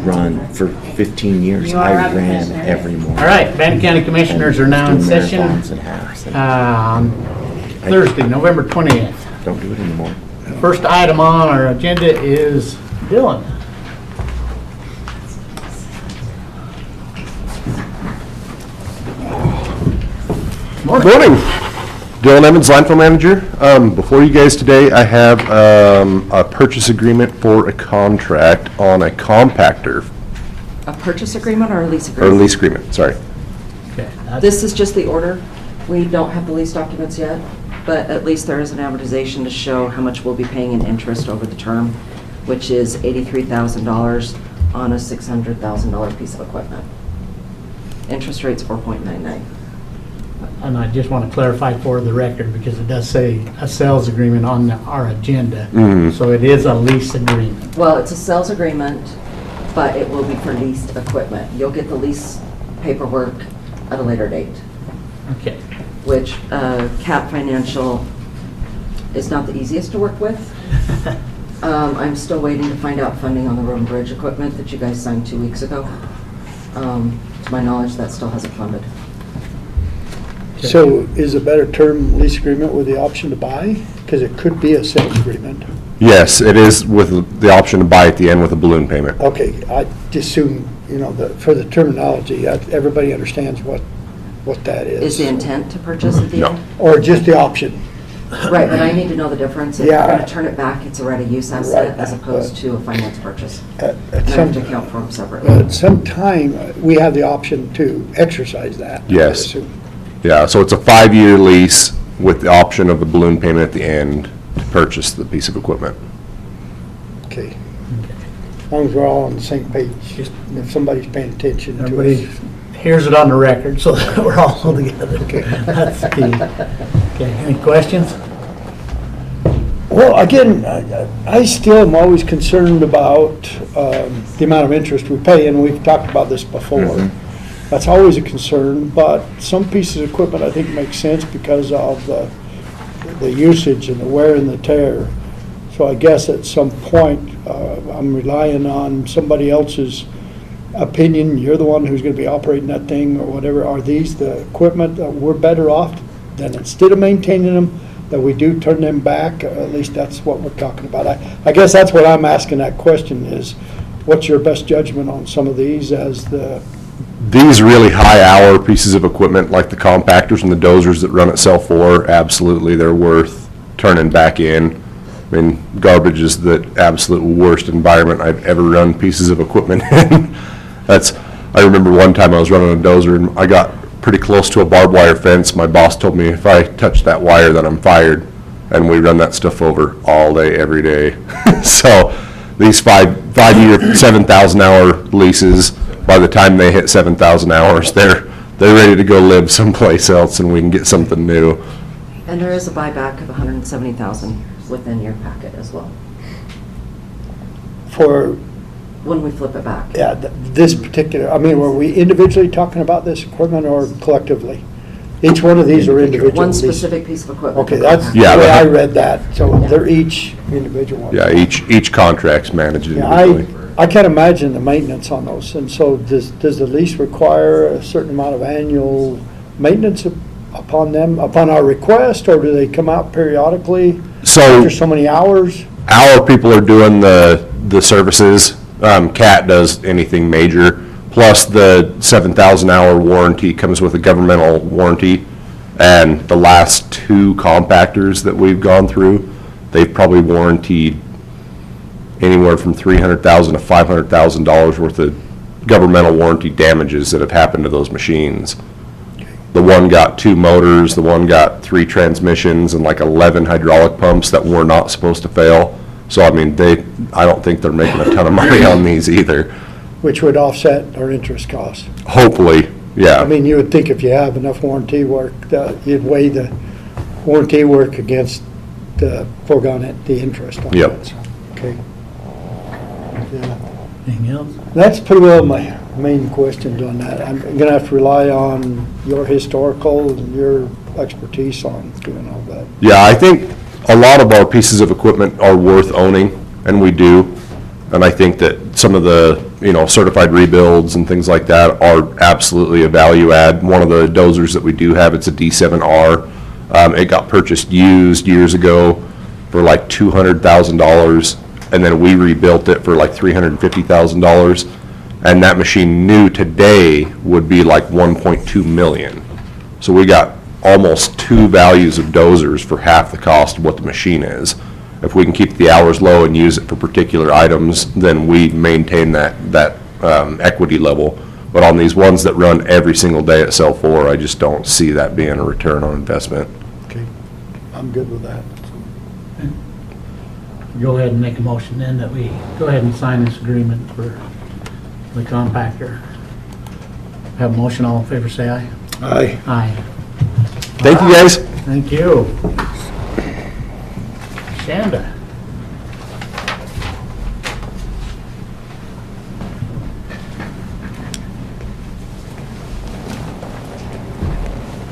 run for 15 years. I ran every morning. All right, Bannock County Commissioners are now in Doing session marathons and halves and Thursday, November 20th. don't do it anymore. First item on our agenda is Dylan. Good morning. Dylan Evans, landfill manager. Before you guys today, I have a purchase agreement for a contract on a compactor. A purchase agreement or a lease Or agreement? lease agreement, sorry. Okay, This is just the order. We don't have the lease documents yet, but at least there is an amortization to show how much we'll be paying in interest over the term, which is $83,000 on a $600,000 piece of equipment. Interest rate's 4.99. And I just want to clarify for the record, because it does say a sales agreement on our agenda. So it is a lease agreement. Well, it's a sales agreement, but it will be for leased equipment. You'll get the lease paperwork at a later date, Okay. which Cap Financial is not the easiest to work with. I'm still waiting to find out funding on the road and bridge equipment that you guys signed 2 weeks ago. To my knowledge, that still hasn't funded. So is a better term lease agreement with the option to buy? Because it could be a sales agreement. Yes, it is with the option to buy at the end with a balloon payment. Okay, I just assume, for the terminology, everybody understands what that is. Is the intent to purchase at the No. end? Or just the option. Right, but I need to know the difference. If Yeah. you're going to turn it back, it's a right-of-use asset Right. as opposed to a finance purchase. At And I some, have to account for them separately. at some time, we have the option to exercise that. I Yes. assume. Yeah, so it's a 5-year lease with the option of a balloon payment at the end to purchase the piece of equipment. Okay. As long as we're all on the same page, just if somebody's paying attention to Everybody it. hears it on the record so that we're all together. That's the key. Okay, any questions? Well, again, I still am always concerned about the amount of interest we pay, and we've talked about this before. That's always a concern, but some pieces of equipment I think make sense because of the usage and the wear and the tear. So I guess at some point, I'm relying on somebody else's opinion. You're the one who's going to be operating that thing or whatever. Are these the equipment that we're better off than instead of maintaining them, that we do turn them back? At least that's what we're talking about. I guess that's what I'm asking that question is, what's your best judgment on some of these as These really high-hour pieces of equipment, like the compactors and the dozers that run at cell 4, absolutely, they're worth turning back in. I mean, garbage is the absolute worst environment I've ever run pieces of equipment in. I remember one time I was running a dozer and I got pretty close to a barbed wire fence. My boss told me if I touch that wire, then I'm fired. And we run that stuff over all day, every day. So these five-year, 7,000-hour leases, by the time they hit 7,000 hours, they're ready to go live someplace else and we can get something new. And there is a buyback of $170,000 within your packet as well, for, when we flip it back. yeah, this particular, were we individually talking about this equipment or collectively? Each one of these are individual. One leases. specific piece of equipment. Okay, that's the Yeah, way I that- read that, so they're each individual. Yeah, each contract's managed Yeah, individually. I can't imagine the maintenance on those, and so does the lease require a certain amount of annual maintenance upon them, upon our request, or do they come out periodically So after so many hours? our people are doing the services. CAT does anything major. Plus the 7,000-hour warranty comes with a governmental warranty. And the last 2 compactors that we've gone through, they've probably warranted anywhere from $300,000 to $500,000 worth of governmental warranty damages that have happened to those machines. The one got 2 motors, the one got 3 transmissions, and like 11 hydraulic pumps that were not supposed to fail. So, I mean, I don't think they're making a ton of money on these either. Which would offset our interest costs. Hopefully, yeah. You would think if you have enough warranty work, that you'd weigh the warranty work against the the interest on Yep. that. So, okay. Yeah. Anything else? That's pretty well my main questions on that. I'm gonna have to rely on your historical and your expertise on doing all that. Yeah, I think a lot of our pieces of equipment are worth owning, and we do. And I think that some of the certified rebuilds and things like that are absolutely a value add. One of the dozers that we do have, it's a D7R. It got purchased used years ago for like $200,000, and then we rebuilt it for like $350,000. And that machine new today would be like 1.2 million. So we got almost two values of dozers for half the cost of what the machine is. If we can keep the hours low and use it for particular items, then we maintain that equity level. But on these ones that run every single day at cell 4, I just don't see that being a return on investment. Okay, I'm good with that. Go ahead and make a motion then that we go ahead and sign this agreement for the compactor. Have a motion, all in favor, say aye. Aye. Aye. Thank you, guys. Thank you. Shanda.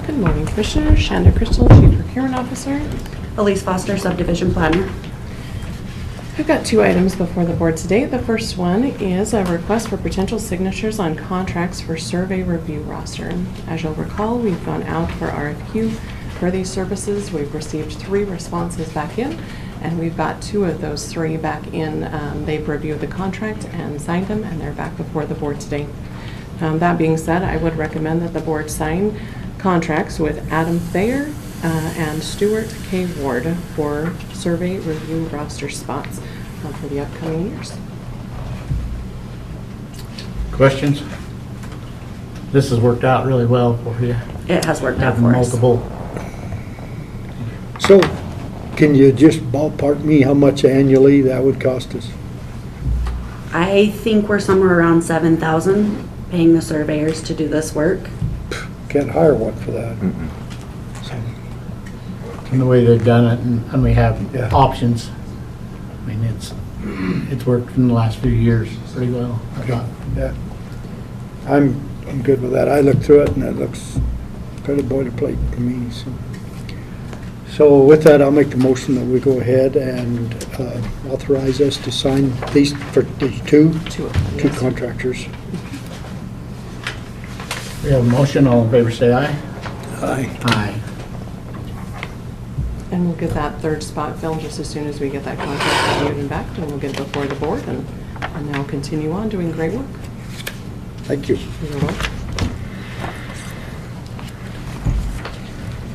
Good morning, Commissioners. Shanda Crystal, Chief Procurement Officer. Elise Foster, Subdivision Planner. I've got two items before the board today. The first one is a request for potential signatures on contracts for survey review roster. As you'll recall, we've gone out for RFQ for these services. We've received 3 responses back in, and we've got 2 of those 3 back in. They've reviewed the contract and signed them, and they're back before the board today. That being said, I would recommend that the board sign contracts with Adam Thayer and Stuart K. Ward for survey review roster spots for the upcoming years. Questions? This has worked out really well for you. It has worked out Having for us. multiple. So, can you just ballpark me how much annually that would cost us? I think we're somewhere around 7,000 paying the surveyors to do this work. Can't hire one for that. So, And the way they've done it, and we have Yeah. options. I mean, it's worked in the last few years pretty well, I thought. yeah. I'm good with that. I looked through it and it looks kind of boilerplate to me, so. So with that, I'll make the motion that we go ahead and authorize us to sign these for these two 2 of them, yes. contractors. We have a motion, all in favor, say aye. Aye. Aye. And we'll get that 3rd spot filled just as soon as we get that contract reviewed and back, and we'll get it before the board and now continue on doing great work. Thank you. You're welcome.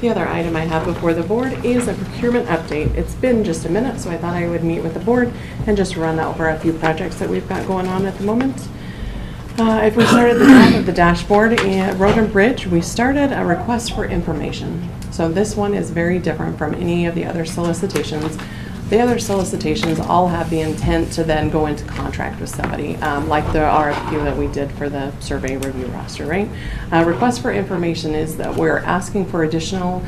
The other item I have before the board is a procurement update. It's been just a minute, so I thought I would meet with the board and just run over a few projects that we've got going on at the moment. If we start at the top of the dashboard, Road and Bridge, we started a request for information. So this one is very different from any of the other solicitations. The other solicitations all have the intent to then go into contract with somebody, like the RFQ that we did for the survey review roster, right? Request for information is that we're asking for additional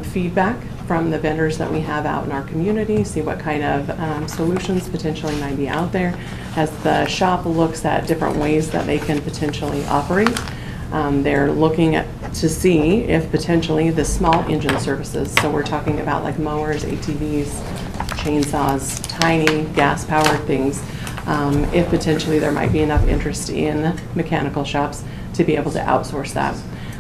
feedback from the vendors that we have out in our community, see what kind of solutions potentially might be out there as the shop looks at different ways that they can potentially operate. They're looking to see if potentially the small engine services, so we're talking about like mowers, ATVs, chainsaws, tiny gas-powered things, if potentially there might be enough interest in mechanical shops to be able to outsource that.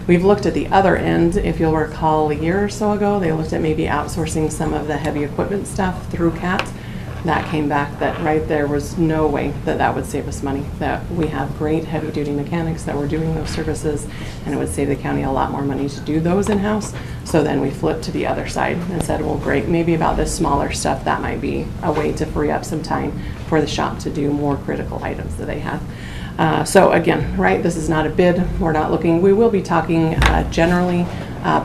We've looked at the other end. If you'll recall, a year or so ago, they looked at maybe outsourcing some of the heavy equipment stuff through CAT. That came back that right there was no way that that would save us money, that we have great heavy-duty mechanics that were doing those services, and it would save the county a lot more money to do those in-house. So then we flipped to the other side and said, well, great, maybe about this smaller stuff, that might be a way to free up some time for the shop to do more critical items that they have. So again, right, this is not a bid. We're not looking, we will be talking generally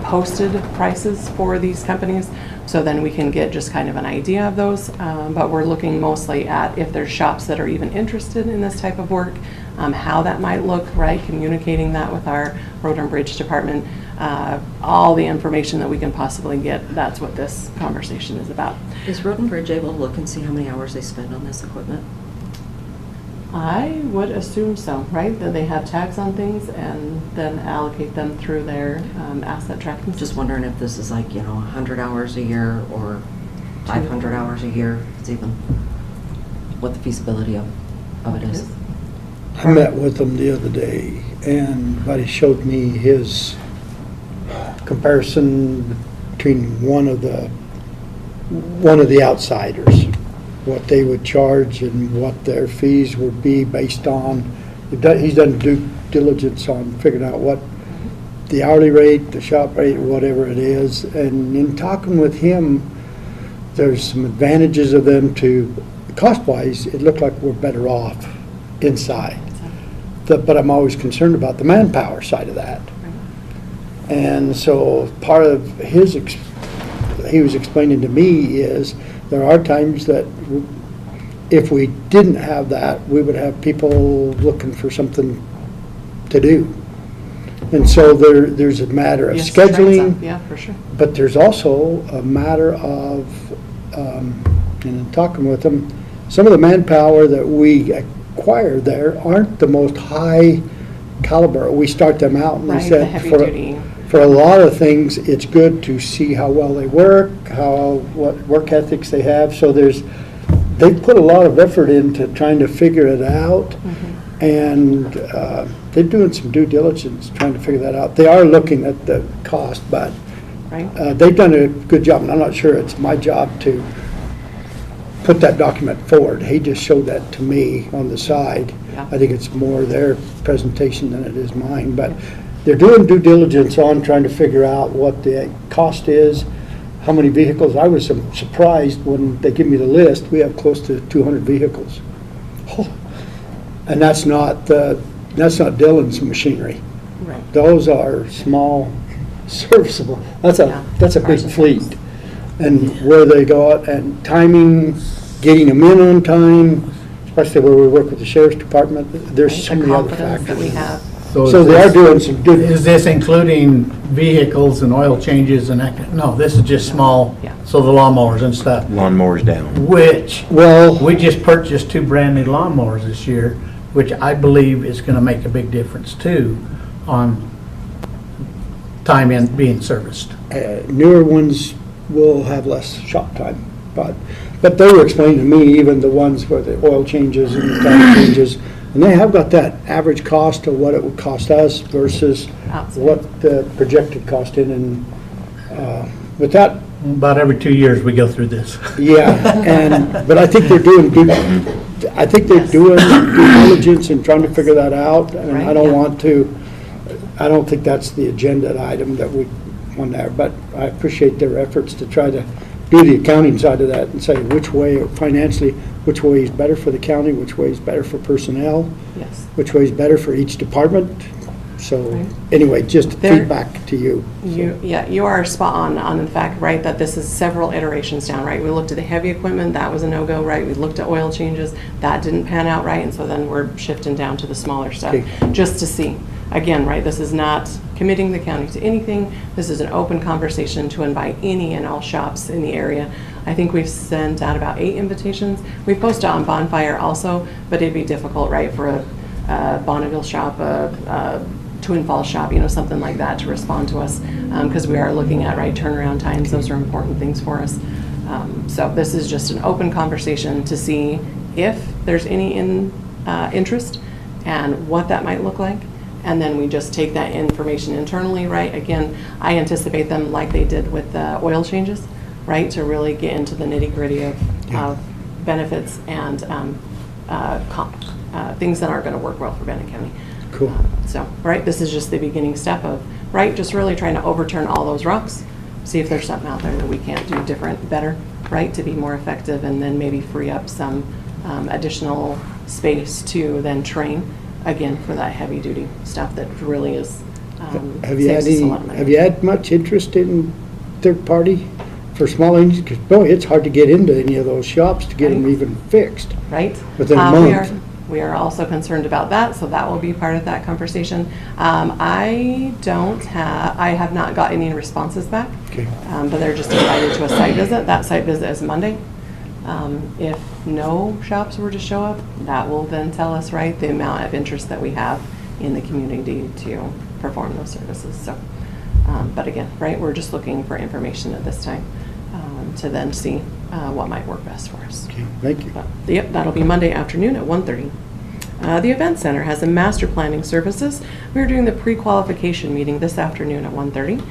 posted prices for these companies, so then we can get just kind of an idea of those. But we're looking mostly at if there's shops that are even interested in this type of work, how that might look, right? Communicating that with our Road and Bridge department, all the information that we can possibly get. That's what this conversation is about. Is Road and Bridge able to look and see how many hours they spend on this equipment? I would assume so, right? That they have tags on things and then allocate them through their asset tracking system. Just wondering if this is like, 100 hours a year or 500 hours a year, it's even, what the feasibility of it is. I met with him the other day, and Buddy showed me his comparison between one of the outsiders, what they would charge and what their fees would be based on. He's done due diligence on figuring out what the hourly rate, the shop rate, whatever it is. And in talking with him, there's some advantages of them to, cost-wise, it looked like we're better off inside. But I'm always concerned about the manpower side of that. And so part of he was explaining to me is there are times that if we didn't have that, we would have people looking for something to do. And so there's a matter of Yes, trades scheduling. up. Yeah, for sure. But there's also a matter of, and in talking with them, some of the manpower that we acquire there aren't the most high caliber. We start them out and they Right, the said heavy duty. for a lot of things, it's good to see how well they work, what work ethics they have. So they put a lot of effort into trying to figure it out. And they're doing some due diligence trying to figure that out. They are looking at the cost, but Right. they've done a good job. And I'm not sure it's my job to put that document forward. He just showed that to me on the side. Yeah. I think it's more their presentation than it is mine. But they're doing due diligence on trying to figure out what the cost is, how many vehicles. I was surprised when they give me the list. We have close to 200 vehicles. And that's not Dillon's machinery. Right. Those are small, serviceable. That's Yeah. a big Ours is fleet. ours. And where they go out and timing, getting them in on time, especially where we work with the sheriff's department, there's so The many other confidence that we factors. have. So they are doing some good. Is this including vehicles and oil changes and that? No, this is just small, Yeah. so the lawnmowers and stuff, Lawnmowers down. which, Well, we just purchased 2 brand-new lawnmowers this year, which I believe is gonna make a big difference too on time in being serviced. newer ones will have less shop time, but they were explaining to me, even the ones where the oil changes and the tire changes, and they have got that average cost of what it would cost us versus Outside. what the projected cost in, and with that, About every 2 years, we go through this. yeah, but I think they're doing good, I think they're doing due diligence and trying to figure that out, and I Right, don't yeah. want to, I don't think that's the agenda item that we want there, but I appreciate their efforts to try to do the accounting side of that and say which way financially, which way is better for the county, which way is better for personnel, Yes. which way is better for each department. So Right. anyway, just There- feedback to you. You are spot on the fact, right, that this is several iterations down, right? We looked at the heavy equipment, that was a no-go, right? We looked at oil changes, that didn't pan out right, and so then we're shifting down to the smaller stuff, Okay. just to see. Again, right, this is not committing the county to anything, this is an open conversation to invite any and all shops in the area. I think we've sent out about 8 invitations. We've posted on Bonfire also, but it'd be difficult, right, for a Bonneville shop, a Twin Falls shop, something like that to respond to us, because we are looking at, right, turnaround times. Those are important things for us. So this is just an open conversation to see if there's any interest and what that might look like. And then we just take that information internally, right? Again, I anticipate them like they did with the oil changes, right? To really get into the nitty-gritty of benefits and things that aren't going to work well for Bannock County. Cool. So, right, this is just the beginning step of, right, just really trying to overturn all those rocks, see if there's something out there that we can't do different, better, right, to be more effective, and then maybe free up some additional space to then train, again, for that heavy-duty stuff that really is, Have you saves had us a any, lot of money. have you had much interest in third party for small engines? Because boy, it's hard to get into any of those shops to get them Right. even fixed. Right? Within a We month. We are also concerned about that, so that will be part of that conversation. I have not got any responses back. Okay. But they're just invited to a site visit. That site visit is Monday. If no shops were to show up, that will then tell us, right, the amount of interest that we have in the community to perform those services. So, but again, right, we're just looking for information at this time to then see what might work best for us. Okay, thank you. But, yep, that'll be Monday afternoon at 1:30. The Event Center has a master planning services. We're doing the pre-qualification meeting this afternoon at 1:30.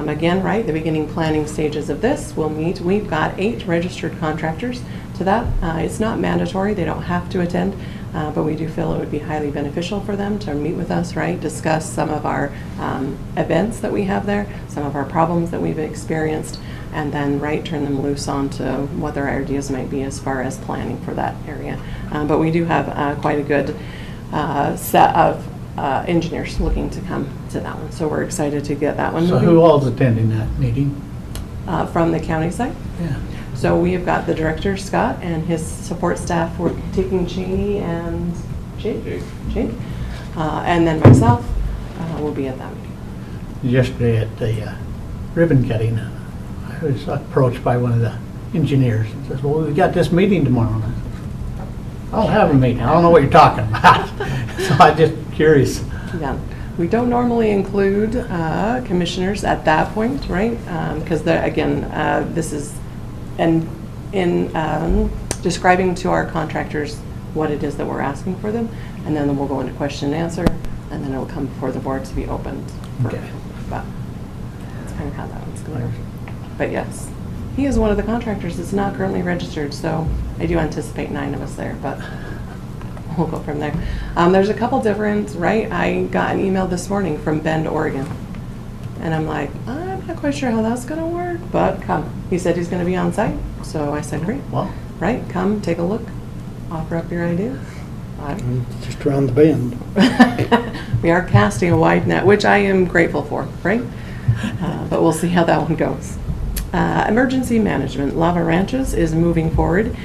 Again, right, the beginning planning stages of this, we'll meet. We've got 8 registered contractors to that. It's not mandatory, they don't have to attend, but we do feel it would be highly beneficial for them to meet with us, right, discuss some of our events that we have there, some of our problems that we've experienced, and then, right, turn them loose on to what their ideas might be as far as planning for that area. But we do have quite a good set of engineers looking to come to that one, so we're excited to get that one So moving. who all's attending that meeting? From the county side. Yeah. So we have got the director, Scott, and his support staff. We're taking Cheney and Jake, and then myself will be at that meeting. Yesterday at the ribbon cutting, I was approached by one of the engineers and says, well, we got this meeting tomorrow. And I said, I'll have a meeting. I don't know what you're talking about. So I'm just curious. Yeah, we don't normally include commissioners at that point, right? Because again, this is in describing to our contractors what it is that we're asking for them, and then we'll go into question and answer, and then it'll come before the board to be opened. Okay. But that's kind of how that one's going. But yes, he is one of the contractors that's not currently registered, so I do anticipate 9 of us there, but we'll go from there. There's a couple different, right? I got an email this morning from Bend, Oregon. And I'm like, I'm not quite sure how that's going to work, but come. He said he's going to be on site. So I said, great. Well, Right, come, take a look, offer up your ideas. Just around the bend. We are casting a wide net, which I am grateful for, right? But we'll see how that one goes. Emergency management, Lava Ranches is moving forward.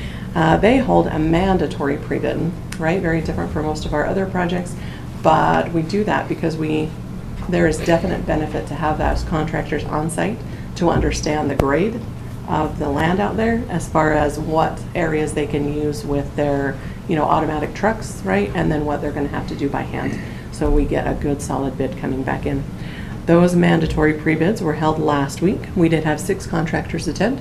They hold a mandatory pre-bid, right? Very different from most of our other projects, but we do that because there is definite benefit to have those contractors on site to understand the grade of the land out there as far as what areas they can use with their, automatic trucks, right? And then what they're going to have to do by hand. So we get a good solid bid coming back in. Those mandatory pre-bids were held last week. We did have 6 contractors attend,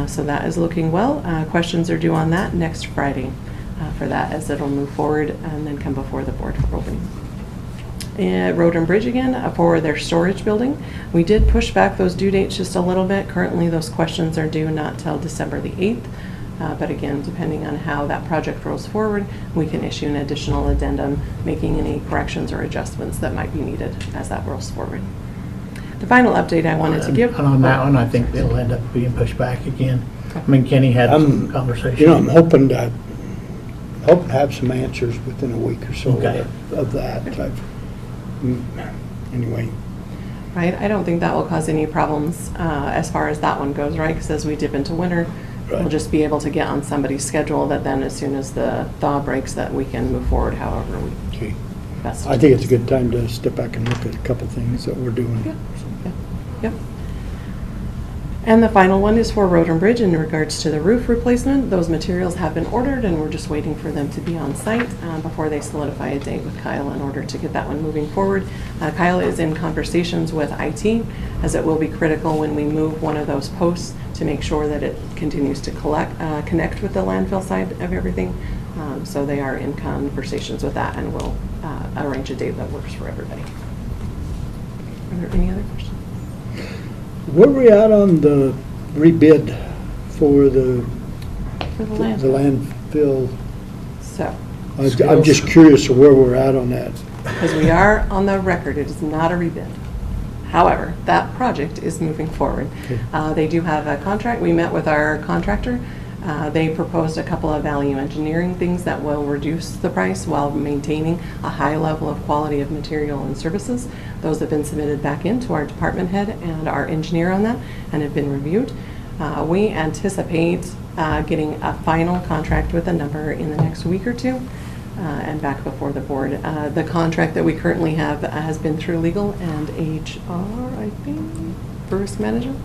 so that is looking well. Questions are due on that next Friday for that, as it'll move forward and then come before the board for opening. Road and Bridge again for their storage building. We did push back those due dates just a little bit. Currently those questions are due not till December the 8th. But again, depending on how that project rolls forward, we can issue an additional addendum, making any corrections or adjustments that might be needed as that rolls forward. The final update I wanted to give. And on that one, I think it'll end up being pushed back again. I mean, Kenny had some conversation. I'm hoping to have some answers within a week or so Okay. of that. Anyway. Right, I don't think that will cause any problems as far as that one goes, right? Because as we dip into winter, Right. we'll just be able to get on somebody's schedule that then as soon as the thaw breaks that we can move forward however we Okay. best. I think it's a good time to step back and look at a couple things that we're doing. Yeah. Yep. And the final one is for Road and Bridge in regards to the roof replacement. Those materials have been ordered and we're just waiting for them to be on site before they solidify a date with Kyle in order to get that one moving forward. Kyle is in conversations with IT as it will be critical when we move one of those posts to make sure that it continues to connect with the landfill side of everything. So they are in conversations with that and we'll arrange a date that works for everybody. Are there any other questions? Where are we at on the rebid for the For the landfill. landfill? So, I'm just curious of where we're at on that. because we are on the record, it is not a rebid. However, that project is moving forward. Okay. They do have a contract. We met with our contractor. They proposed a couple of value engineering things that will reduce the price while maintaining a high level of quality of material and services. Those have been submitted back into our department head and our engineer on that and have been reviewed. We anticipate getting a final contract with a number in the next week or two and back before the board. The contract that we currently have has been through legal and HR, I think, for risk management.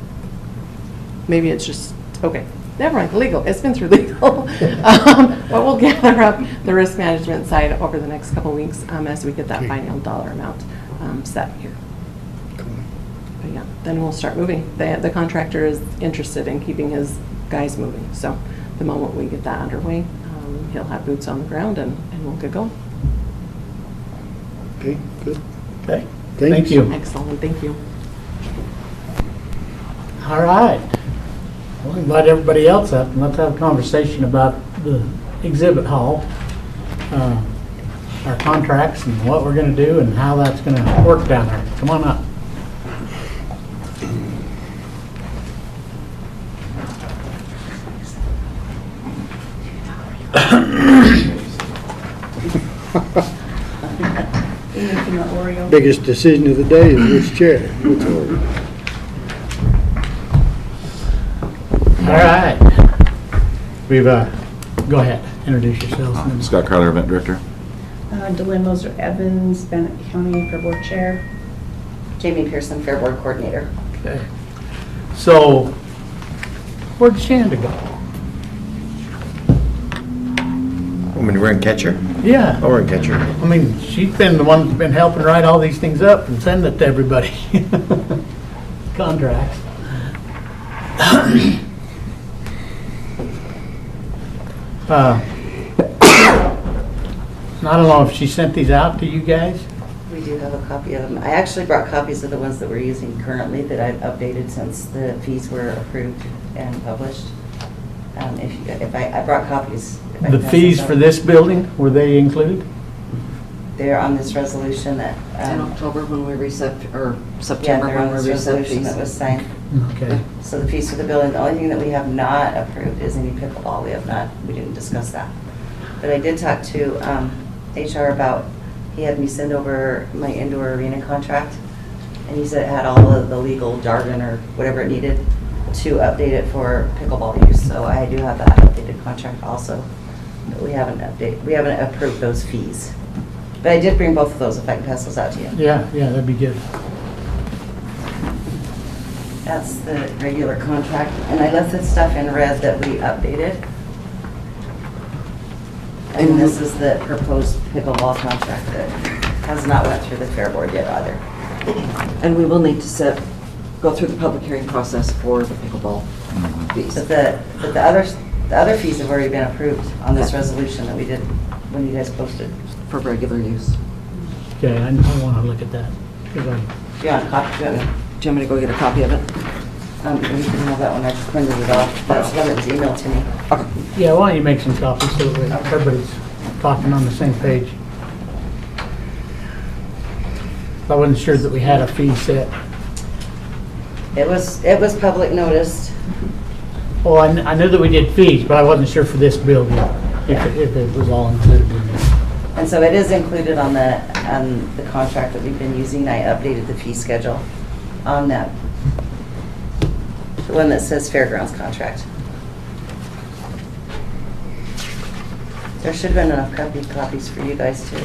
Maybe it's just, okay. Never mind, legal, it's been through legal. But we'll gather up the risk management side over the next couple of weeks as we get that Okay. final dollar amount set here. But yeah, then we'll start moving. The contractor is interested in keeping his guys moving. So the moment we get that underway, he'll have boots on the ground and we'll get going. Okay, good. Okay, Thanks. thank you. Excellent, thank you. All right. We'll invite everybody else up and let's have a conversation about the exhibit hall, our contracts and what we're gonna do and how that's gonna work down there. Come on up. Biggest decision of the day is which chair, which order. All right. We've, go ahead, introduce yourselves. Scott Carter, Event Director. Delynn Moser Evans, Bannock County Fair Board Chair. Jamie Pearson, Fair Board Coordinator. Okay. So, where'd Shanda go? I mean, we're in catcher? Yeah. Oh, we're in catcher. I mean, she's been the one that's been helping write all these things up and send it to everybody. Contracts. I don't know if she sent these out to you guys? We do have a copy of them. I actually brought copies of the ones that we're using currently that I've updated since the fees were approved and published. If I brought copies. if I The can pass fees those for out. this building, were they included? They're on this resolution that. In October when we reset, or Yeah, September they're on when we this reset resolution fees. that was signed. Okay. So the fees for the building, the only thing that we have not approved is any pickleball. We didn't discuss that. But I did talk to HR about, he had me send over my indoor arena contract, and he said it had all of the legal jargon or whatever it needed to update it for pickleball use. So I do have that updated contract also, but we haven't approved those fees. But I did bring both of those, if I can pass those out to you. Yeah, that'd be good. That's the regular contract, and I left this stuff in red that we updated. And this is the proposed pickleball contract that has not went through the Fair Board yet either. And we will need to go through the public hearing process for the pickleball fees. But the other fees have already been approved on this resolution that we did when you guys posted. For regular use. Okay, I want to look at that. 'Cause I- Do you want a copy? Do you want me- Do you want me to go get a copy of it? You can have that one, I just printed it off. That's the one that was emailed to me. Yeah, why don't you make some copies so that everybody's talking on the same page? I wasn't sure that we had a fee set. It was public noticed. Well, I knew that we did fees, but I wasn't sure for this building, if it was all included in this. And so it is included on the contract that we've been using. I updated the fee schedule on that. The one that says fairgrounds contract. There should have been enough copies for you guys too.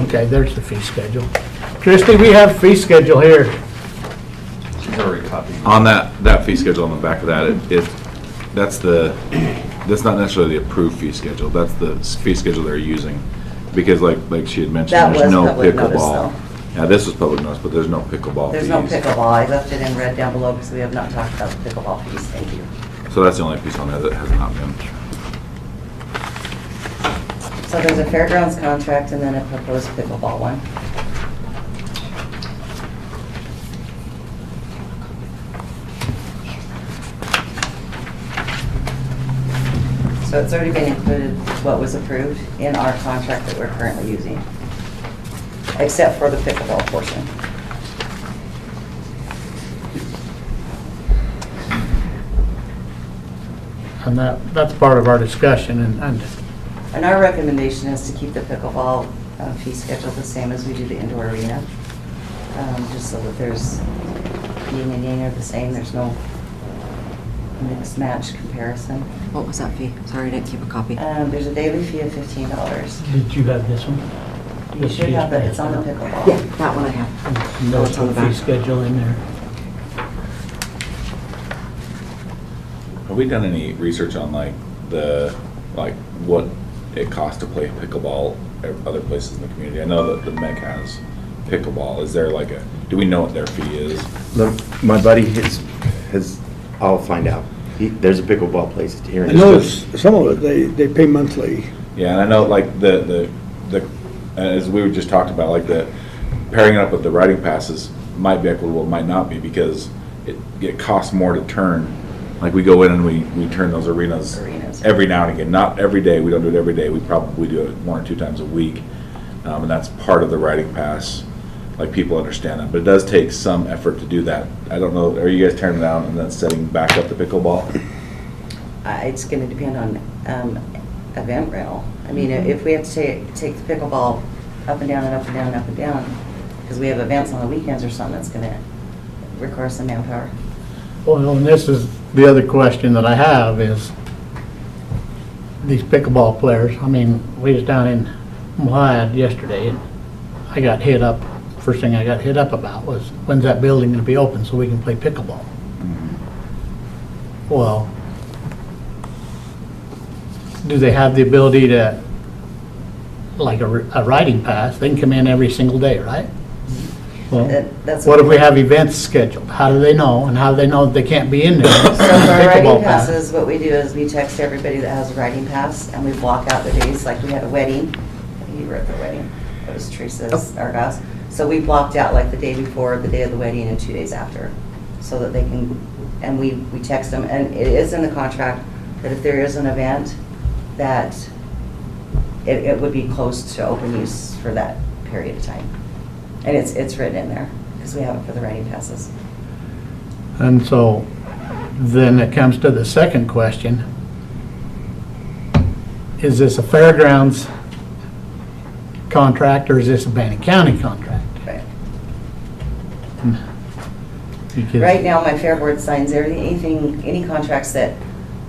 Okay, there's the fee schedule. Christie, we have fee schedule here. On that fee schedule on the back of that, that's not necessarily the approved fee schedule, that's the fee schedule they're using. Because like she had mentioned, That there's was no public notice, pickleball. Yeah, this was public notice, but there's no pickleball fees. There's no pickleball. I left it in red down below because we have not talked about the pickleball fees. Thank you. So that's the only piece on there that has not been. So there's a fairgrounds contract and then a proposed pickleball one. So it's already been included, what was approved in our contract that we're currently using, except for the pickleball portion. And that's part of our discussion, and And our recommendation is to keep the pickleball fee schedule the same as we do the indoor arena, just so that there's yin and yang are the same, there's no mixed match comparison. What was that fee? Sorry, I didn't keep a copy. There's a daily fee of $15. did you have this one? You should have it, it's on the pickleball. Yeah, that one I have. No, it's on the fee back. schedule in there. Have we done any research on what it costs to play pickleball at other places in the community? I know that the MEC has pickleball. Is there do we know what their fee is? My buddy I'll find out. There's a pickleball place here I in know the some of it, they pay monthly. Yeah, and I know like as we were just talked about, like the pairing it up with the riding passes might be equitable, might not be, because it costs more to turn. Like we go in and we turn those arenas every now and again, not every day, we don't do it every day, we probably do it 1 or 2 times a week. And that's part of the riding pass, like people understand that, but it does take some effort to do that. I don't know, are you guys tearing down and then setting back up the pickleball? It's gonna depend on event rental. I mean, if we have to take the pickleball up and down and up and down and up and down, because we have events on the weekends or something, that's gonna require some manpower. Well, and this is the other question that I have is these pickleball players. I mean, we was down in Moab yesterday and I got hit up, first thing I got hit up about was, when's that building gonna be open so we can play pickleball? Well, do they have the ability to, like a riding pass, they can come in every single day, right? Well, That's what if we have events scheduled? How do they know, and how do they know that they can't be in there? So for our Pickleball riding pass. passes, what we do is we text everybody that has a riding pass, and we block out the days, like we had a wedding. You were at the wedding. It was Teresa's, our house. So we blocked out like the day before, the day of the wedding, and 2 days after, so that they can, and we text them, and it is in the contract that if there is an event, that it would be closed to open use for that period of time. And it's written in there, because we have it for the riding passes. And so, then it comes to the second question. Is this a fairgrounds contract, or is this a Bannock County contract? Right. Because- Right now, my fair board signs everything, any contracts that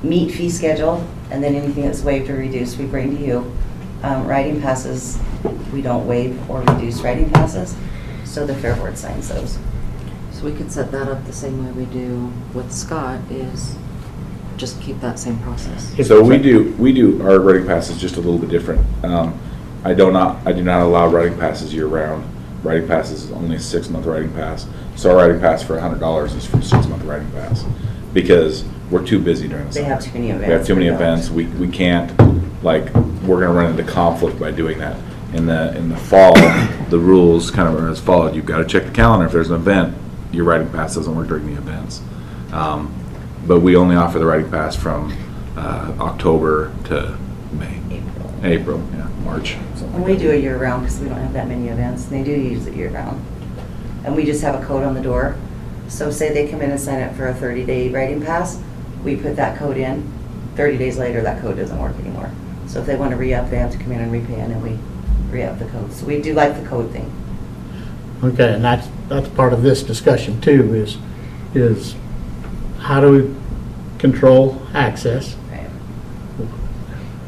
meet fee schedule, and then anything that's waived or reduced, we bring to you. Riding passes, we don't waive or reduce riding passes, so the fair board signs those. So we could set that up the same way we do with Scott, is just keep that same process. So we do our riding passes just a little bit different. I do not allow riding passes year round. Riding passes is only a 6-month riding pass. So our riding pass for $100 is for a 6-month riding pass, because we're too busy during the They summer. have too many events. We have too many We don't. events. We can't, like, we're gonna run into conflict by doing that. In the fall, the rules kind of are as followed. You've got to check the calendar. If there's an event, your riding pass doesn't work during the events. But we only offer the riding pass from October to May. April, yeah, March. something And like we that. do it year-round because we don't have that many events, and they do use it year-round. And we just have a code on the door. So say they come in and sign up for a 30-day riding pass, we put that code in. 30 days later, that code doesn't work anymore. So if they want to re-up, they have to come in and repay, and then we re-up the code. So we do like the code thing. Okay, and that's part of this discussion too, is how do we control access? Right.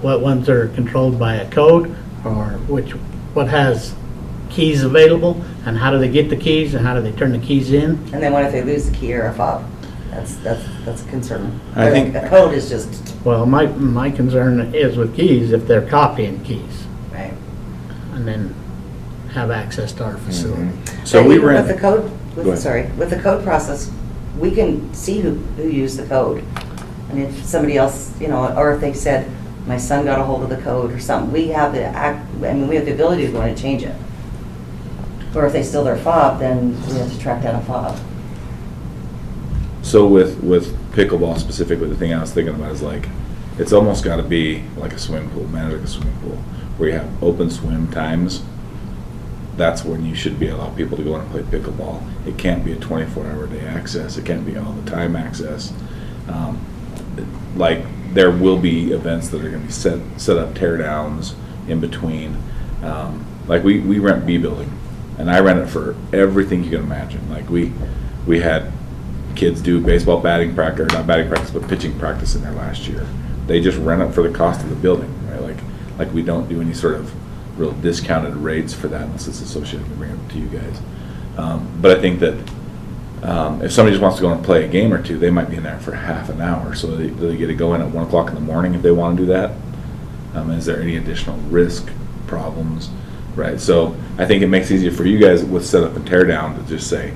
What ones are controlled by a code, or what has keys available, and how do they get the keys, and how do they turn the keys in? And then what if they lose the key or a fob? That's a concern. I think- A code is just, Well, my concern is with keys, if they're copying keys, right. and then have access to our facility. So But we even rent. With the code, Go ahead. sorry, with the code process, we can see who used the code. And if somebody else, or if they said, my son got a hold of the code or something, we have we have the ability to go in and change it. Or if they steal their fob, then we have to track down a fob. So with pickleball specifically, the thing I was thinking about is like, it's almost got to be like a swimming pool, managed like a swimming pool, where you have open swim times. That's when you should be allowing people to go in and play pickleball. It can't be a 24-hour day access. It can't be all the time access. Like there will be events that are going to be set up tear downs in between. Like we rent B building, and I rent it for everything you can imagine. Like we had kids do baseball batting practice, or not batting practice, but pitching practice in there last year. They just rent it for the cost of the building, right? Like we don't do any sort of real discounted rates for that unless it's associated. We bring it to you guys. But I think that if somebody just wants to go and play a game or two, they might be in there for half an hour. So they get to go in at 1 o'clock in the morning if they want to do that. Is there any additional risk problems? Right. So I think it makes it easier for you guys with setup and tear down to just say,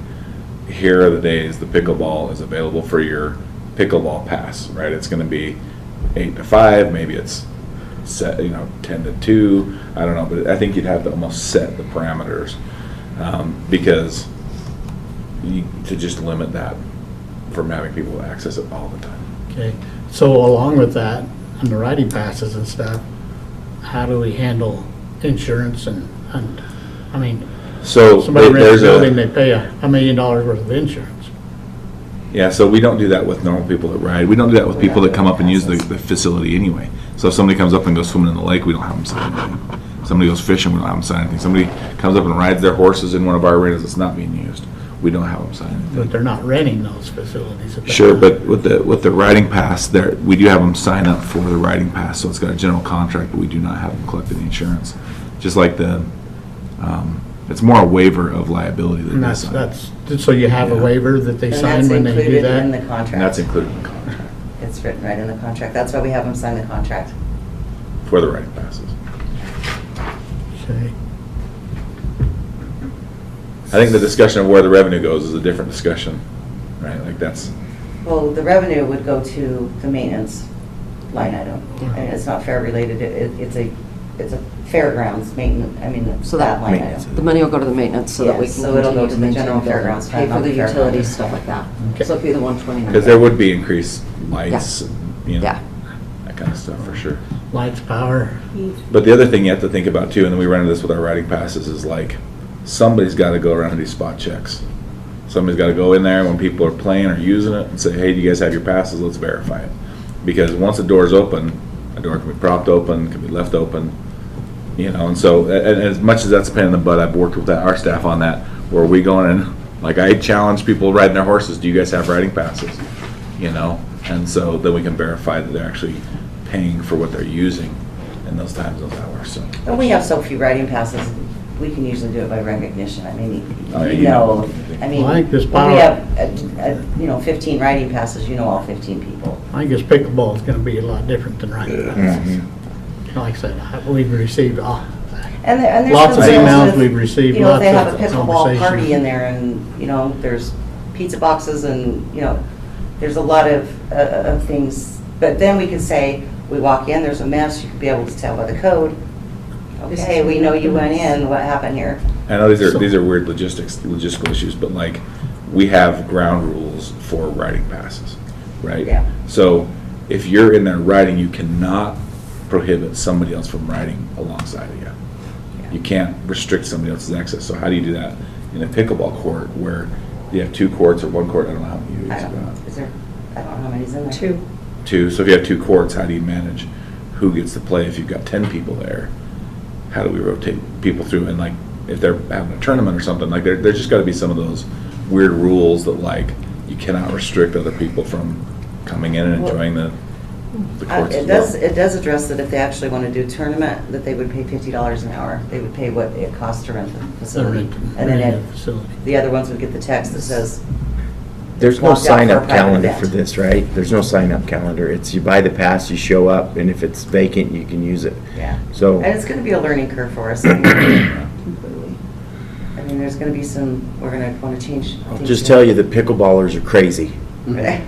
here are the days the pickleball is available for your pickleball pass. Right. It's going to be 8 to 5. Maybe it's set, 10 to 2, I don't know, but I think you'd have to almost set the parameters, because to just limit that from having people access it all the time. Okay, so along with that, and the riding passes and stuff, how do we handle insurance and, I mean, So somebody rents a there's building, they pay $1 million worth of insurance. Yeah, so we don't do that with normal people that ride. We don't do that with people that come up and use the facility anyway. So if somebody comes up and goes swimming in the lake, we don't have them sign anything. Somebody goes fishing, we don't have them sign anything. Somebody comes up and rides their horses in one of our arenas that's not being used, we don't have them sign anything. But they're not renting those facilities. at that Sure, time. but with the riding pass, there, we do have them sign up for the riding pass, so it's got a general contract, but we do not have them collect any insurance. Just like it's more a waiver of liability that And they that's, sign. so you have a Yeah. waiver that they And sign that's when they do included in the that? contract. And that's included in the contract It's written right in the contract. That's why we have them sign the contract. for the riding passes. Okay. I think the discussion of where the revenue goes is a different discussion, right? Like that's, Well, the revenue would go to the maintenance line item. And it's not fair related. It's a fairgrounds maintenance, I mean, So that that line maintenance. item. The money will go to the maintenance so that we Yes, can so it'll go continue to to the maintain general the building, fairgrounds pay fund, for not the the fair utilities, fund. stuff like that. Okay. So it'd be the 129. because there would be increased lights, Yeah. that kind of stuff for sure. Lights, power, But the other thing you have to think about too, and then we run into this with our riding passes, is like, somebody's gotta go around and do spot checks. Somebody's gotta go in there when people are playing or using it and say, hey, do you guys have your passes? Let's verify it. Because once the door's open, a door can be propped open, can be left open, and so, and as much as that's a pain in the butt, I've worked with our staff on that, where we go in and, like, I challenge people riding their horses, do you guys have riding passes? And so then we can verify that they're actually paying for what they're using in those times, those hours, so. And we have so few riding passes, we can usually do it by recognition. I mean, Oh, yeah, you you know. know, I mean, Well, I think this when we power- have, 15 riding passes, you know all 15 people. I guess pickleball is gonna be a lot different than riding passes. Like I said, we've received, And there's Lots of concerns emails with, we've received, If they lots have a of pickleball party conversations. in there and, there's pizza boxes and, there's a lot of things. But then we could say, we walk in, there's a mess, you could be able to tell by the code. Okay, we know you went in, what happened here? I know these are weird logistical issues, but like, we have ground rules for riding passes, right? Yeah. So if you're in there riding, you cannot prohibit somebody else from riding alongside of you. Yeah. You can't restrict somebody else's access. So how do you do that in a pickleball court where you have 2 courts or 1 court? I don't know how many you I use. don't know, I don't know how many's in there. 2. 2. So if you have 2 courts, how do you manage who gets to play if you've got 10 people there? How do we rotate people through? And like, if they're having a tournament or something, like there's just got to be some of those weird rules that like you cannot restrict other people from coming in and enjoying the courts as well. It does address that if they actually want to do a tournament, that they would pay $50 an hour. They would pay what it costs to rent the facility. And then facility. the other ones would get the text that says, There's no Blocked out for a sign-up private calendar event. for this, right? There's no sign-up calendar. It's you buy the pass, you show up, and if it's vacant, you can use it. yeah. So, And it's going to be a learning curve for us. Completely. I mean, there's going to be we're going to want to change. I'll just tell you, the pickleballers are crazy. Great.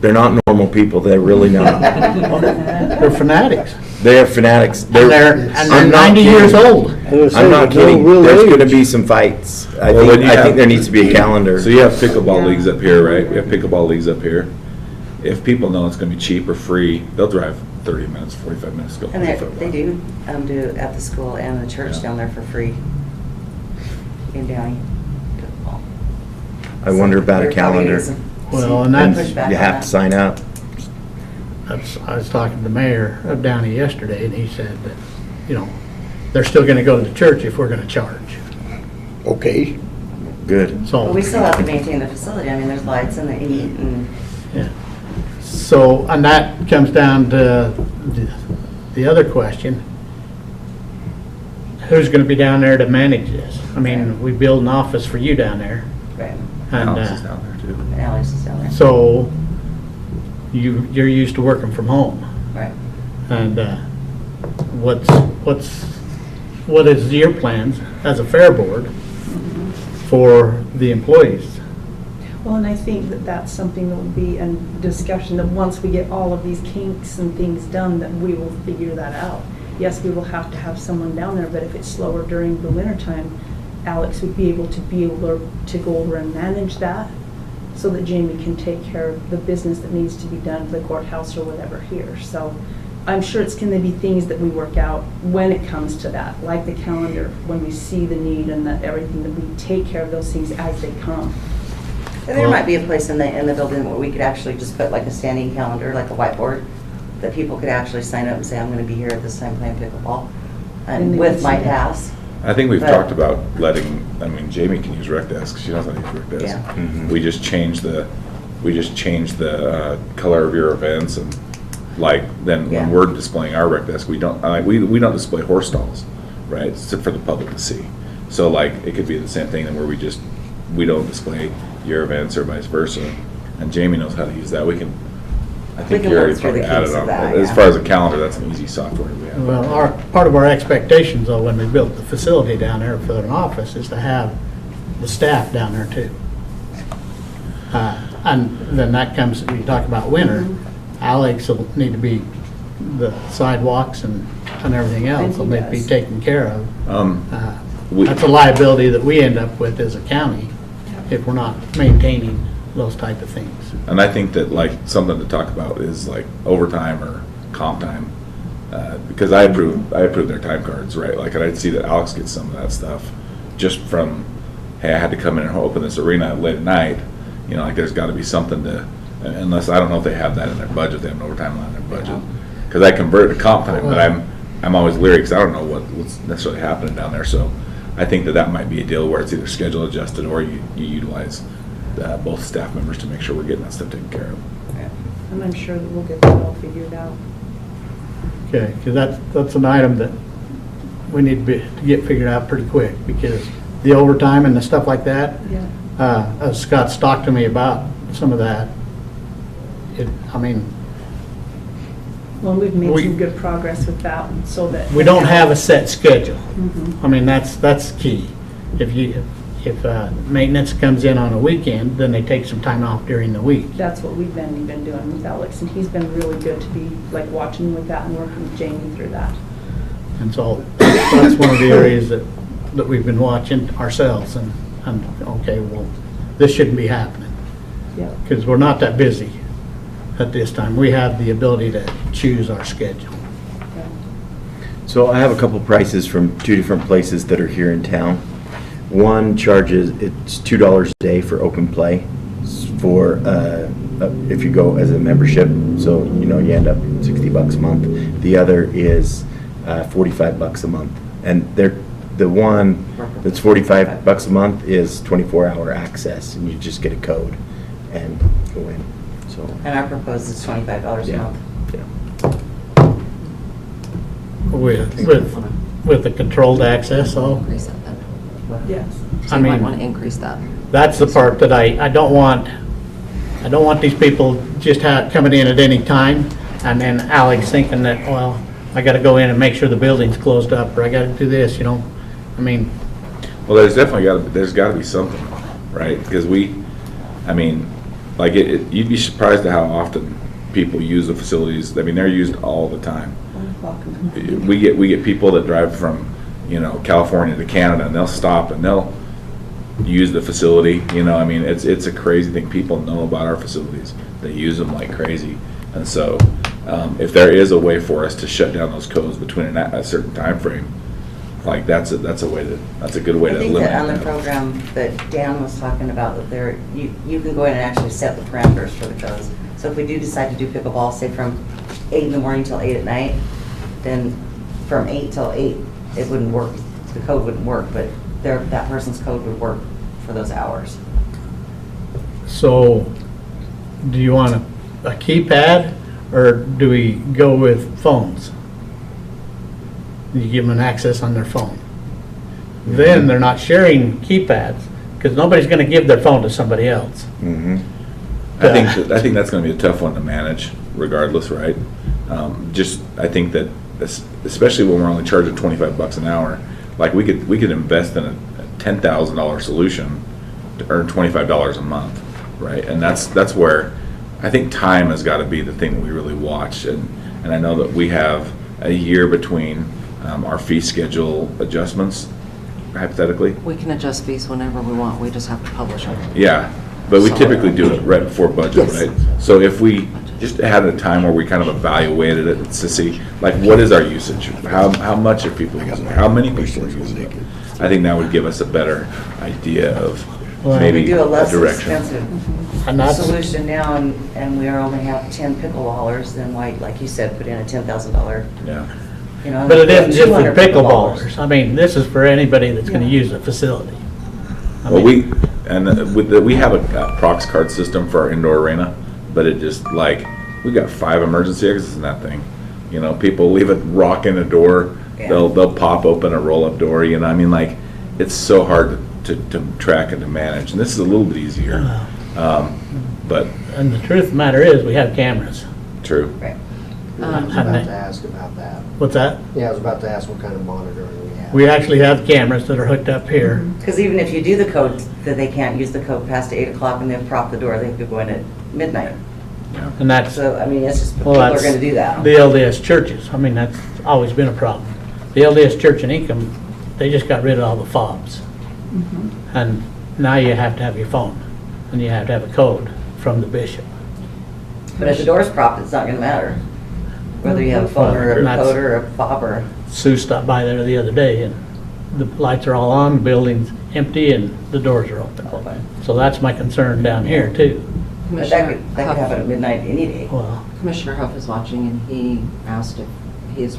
They're not normal people, they're really not. They're fanatics. They're fanatics. And they're I'm not 90 years kidding. old. I'm not kidding. There's gonna be some fights. I Well, when think, you I think have- there needs to be a calendar. So you have pickleball leagues up here, right? We have pickleball leagues up here. If people know it's gonna be cheap or free, they'll drive 30 minutes, 45 minutes to go And play they football. do at the school and the church Yeah. down there for free in Downey. I wonder about a There probably calendar. is some Well, and that's- pushback You on have that. to sign up. I was talking to the mayor of Downey yesterday, and he said that, they're still gonna go to the church if we're gonna charge. Okay. Good. But we So, still have to maintain the facility. I mean, there's lights and the heat and. yeah. So, and that comes down to the other question. Who's gonna be down there to manage this? I mean, we build an office for you down there, Right. and, Alex is down there too. And Alex is down there. so you're used to working from home. Right. And what is your plans as a fair board for the employees? Well, and I think that that's something that will be a discussion, that once we get all of these kinks and things done, that we will figure that out. Yes, we will have to have someone down there, but if it's slower during the wintertime, Alex would be able to go over and manage that so that Jamie can take care of the business that needs to be done for the courthouse or whatever here. So I'm sure it's going to be things that we work out when it comes to that, like the calendar, when we see the need and everything, that we take care of those things as they come. And there might be a place in the building where we could actually just put like a standing calendar, like a whiteboard, that people could actually sign up and say, I'm gonna be here at this time playing pickleball, And and they with would my see it. pass. I think we've But- talked about letting, I mean, Jamie can use rec desk, she knows how to use rec desk. Yeah. Mhm. We just changed the color of your events, and like, then Yeah. when we're displaying our rec desk, we don't don't display horse stalls, right? It's for the public to see. So like, it could be the same thing where we don't display your events or vice versa. And Jamie knows how to use that. I think can you already work through the probably added kinks of on. that, As yeah. far as a calendar, that's an easy software we have. Well, part of our expectations, though, when we built the facility down there for an office, is to have the staff down there too. And then that comes, you talk about winter, Alex will need to be, the sidewalks and everything else will need to be does. taken care of. We- That's a liability that we end up with as a county if we're not maintaining those type of things. And I think that like something to talk about is like overtime or comp time, because I approve their time cards, right? Like, and I'd see that Alex gets some of that stuff just from, hey, I had to come in and open this arena late at night. You know, like there's got to be something to, unless, I don't know if they have that in their budget, they have an overtime line in their budget. Because I convert to comp time, but I'm always leery because I don't know what's necessarily happening down there. So I think that might be a deal where it's either schedule adjusted or you utilize both staff members to make sure we're getting that stuff taken care of. And I'm sure that we'll get that all figured out. Okay, because that's an item that we need to get figured out pretty quick, because the overtime and the stuff like that, Yeah. as Scott's talked to me about some of that, Well, we've made We- some good progress with that, so that. we don't have a set schedule. Mhm. I mean, that's key. If maintenance comes in on a weekend, then they take some time off during the week. That's what we've been doing with Alex, and he's been really good to be like watching with that and working with Jamie through that. And so that's one of the areas that we've been watching ourselves and, okay, well, this shouldn't be happening, Yeah. because we're not that busy at this time. We have the ability to choose our schedule. So I have a couple prices from two different places that are here in town. One charges, it's $2 a day for open play for, if you go as a membership, so, you end up $60 a month. The other is $45 a month. And the one that's $45 a month is 24-hour access, and you just get a code and go in, so. And our proposed is $25 a Yeah. month. With the controlled access, though, Increase that then. Yes. So I you might mean- want to increase that. that's the part that I don't want. I don't want these people just coming in at any time, and then Alex thinking that, well, I gotta go in and make sure the building's closed up, or I gotta do this, I mean, Well, there's got to be something, right? Because like you'd be surprised at how often people use the facilities. I mean, they're used all the time. 1 o'clock in the morning. We get people that drive from, California to Canada, and they'll stop and they'll use the facility, I mean, it's a crazy thing. People know about our facilities. They use them like crazy. And so, if there is a way for us to shut down those codes between a certain time frame, like that's a good way I to think eliminate that on the that. program that Dan was talking about, that you can go in and actually set the parameters for the codes. So if we do decide to do pickleball, say from 8 in the morning till 8 at night, then from 8 till 8, it wouldn't work, the code wouldn't work, but that person's code would work for those hours. so, do you want a keypad, or do we go with phones? You give them an access on their phone. Then they're not sharing keypads, because nobody's gonna give their phone to somebody else. Mm-hmm. I think that's going to be a tough one to manage, regardless, right? I think that especially when we're only charging $25 an hour, like we could invest in a $10,000 solution to earn $25 a month, right? And that's where I think time has got to be the thing that we really watch. And I know that we have a year between our fee schedule adjustments, hypothetically. We can adjust fees whenever we want, we just have to publish them. Yeah, but we So- typically do it right before budget, Yes. right? So if we just had a time where we kind of evaluated it to see, like, what is our usage? How much are people using it? How many people are using it? I think that would give us a better idea of Well, maybe We do a a less direction. expensive And that's, solution now, and we only have 10 pickleballers, then why, like you said, put in a $10,000, Yeah. you know. but it isn't just for 200 pickleballers. I mean, this is for anybody that's gonna use the facility. I Well, mean, we have a prox card system for our indoor arena, but it just, like, we got 5 emergency exits in that thing. You know, people leave a rock in a door, Yeah. they'll pop open a roll-up door, you know, I mean, like, it's so hard to track and to manage, and this is a little bit easier. But, And the truth of the matter is, we have cameras. true. Right. I was And about they- to ask about that. What's that? Yeah, I was about to ask what kind of monitoring we have. We actually have cameras that are hooked up here. Because even if you do the code, that they can't use the code past 8 o'clock and then prop the door, they could go in at midnight. And that's, So, I mean, it's just, well, people are that's gonna do that. the LDS churches. I mean, that's always been a problem. The LDS Church in Ingham, they just got rid of all the fobs. And now you have to have your phone, and you have to have a code from the bishop. But if the door's propped, it's not gonna matter. Whether you have a phone or a Well, that's- code or a fob or. Sue stopped by there the other day, and the lights are all on, the building's empty, and the doors are open. So that's my concern down here, too. But Commissioner that could happen at Huff, midnight any day. Well, Commissioner Huff is watching, and he asked if his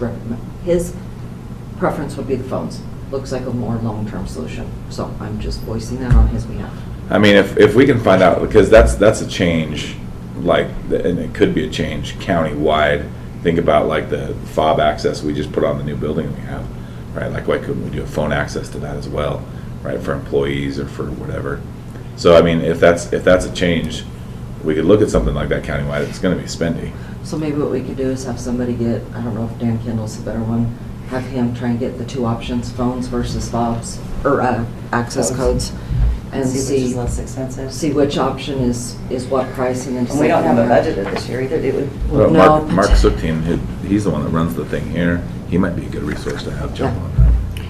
preference would be the phones. Looks like a more long-term solution, so I'm just voicing that on his behalf. I mean, if we can find out, because that's a change, like, and it could be a change county-wide. Think about like the fob access we just put on the new building we have, right? Like, why couldn't we do a phone access to that as well, right, for employees or for whatever? So, I mean, if that's a change, we could look at something like that countywide. It's gonna be spendy. So maybe what we could do is have somebody get, I don't know if Dan Kendall's the better one, have him try and get the 2 options, phones versus fobs, or access Codes. codes, and See which is see less expensive. see which option is what price, and then. And we don't have it decide from budgeted this year either, do we? Well, No, Mark but- Sookteen, he's the one that runs the thing here. He might be a good resource to have jump on that.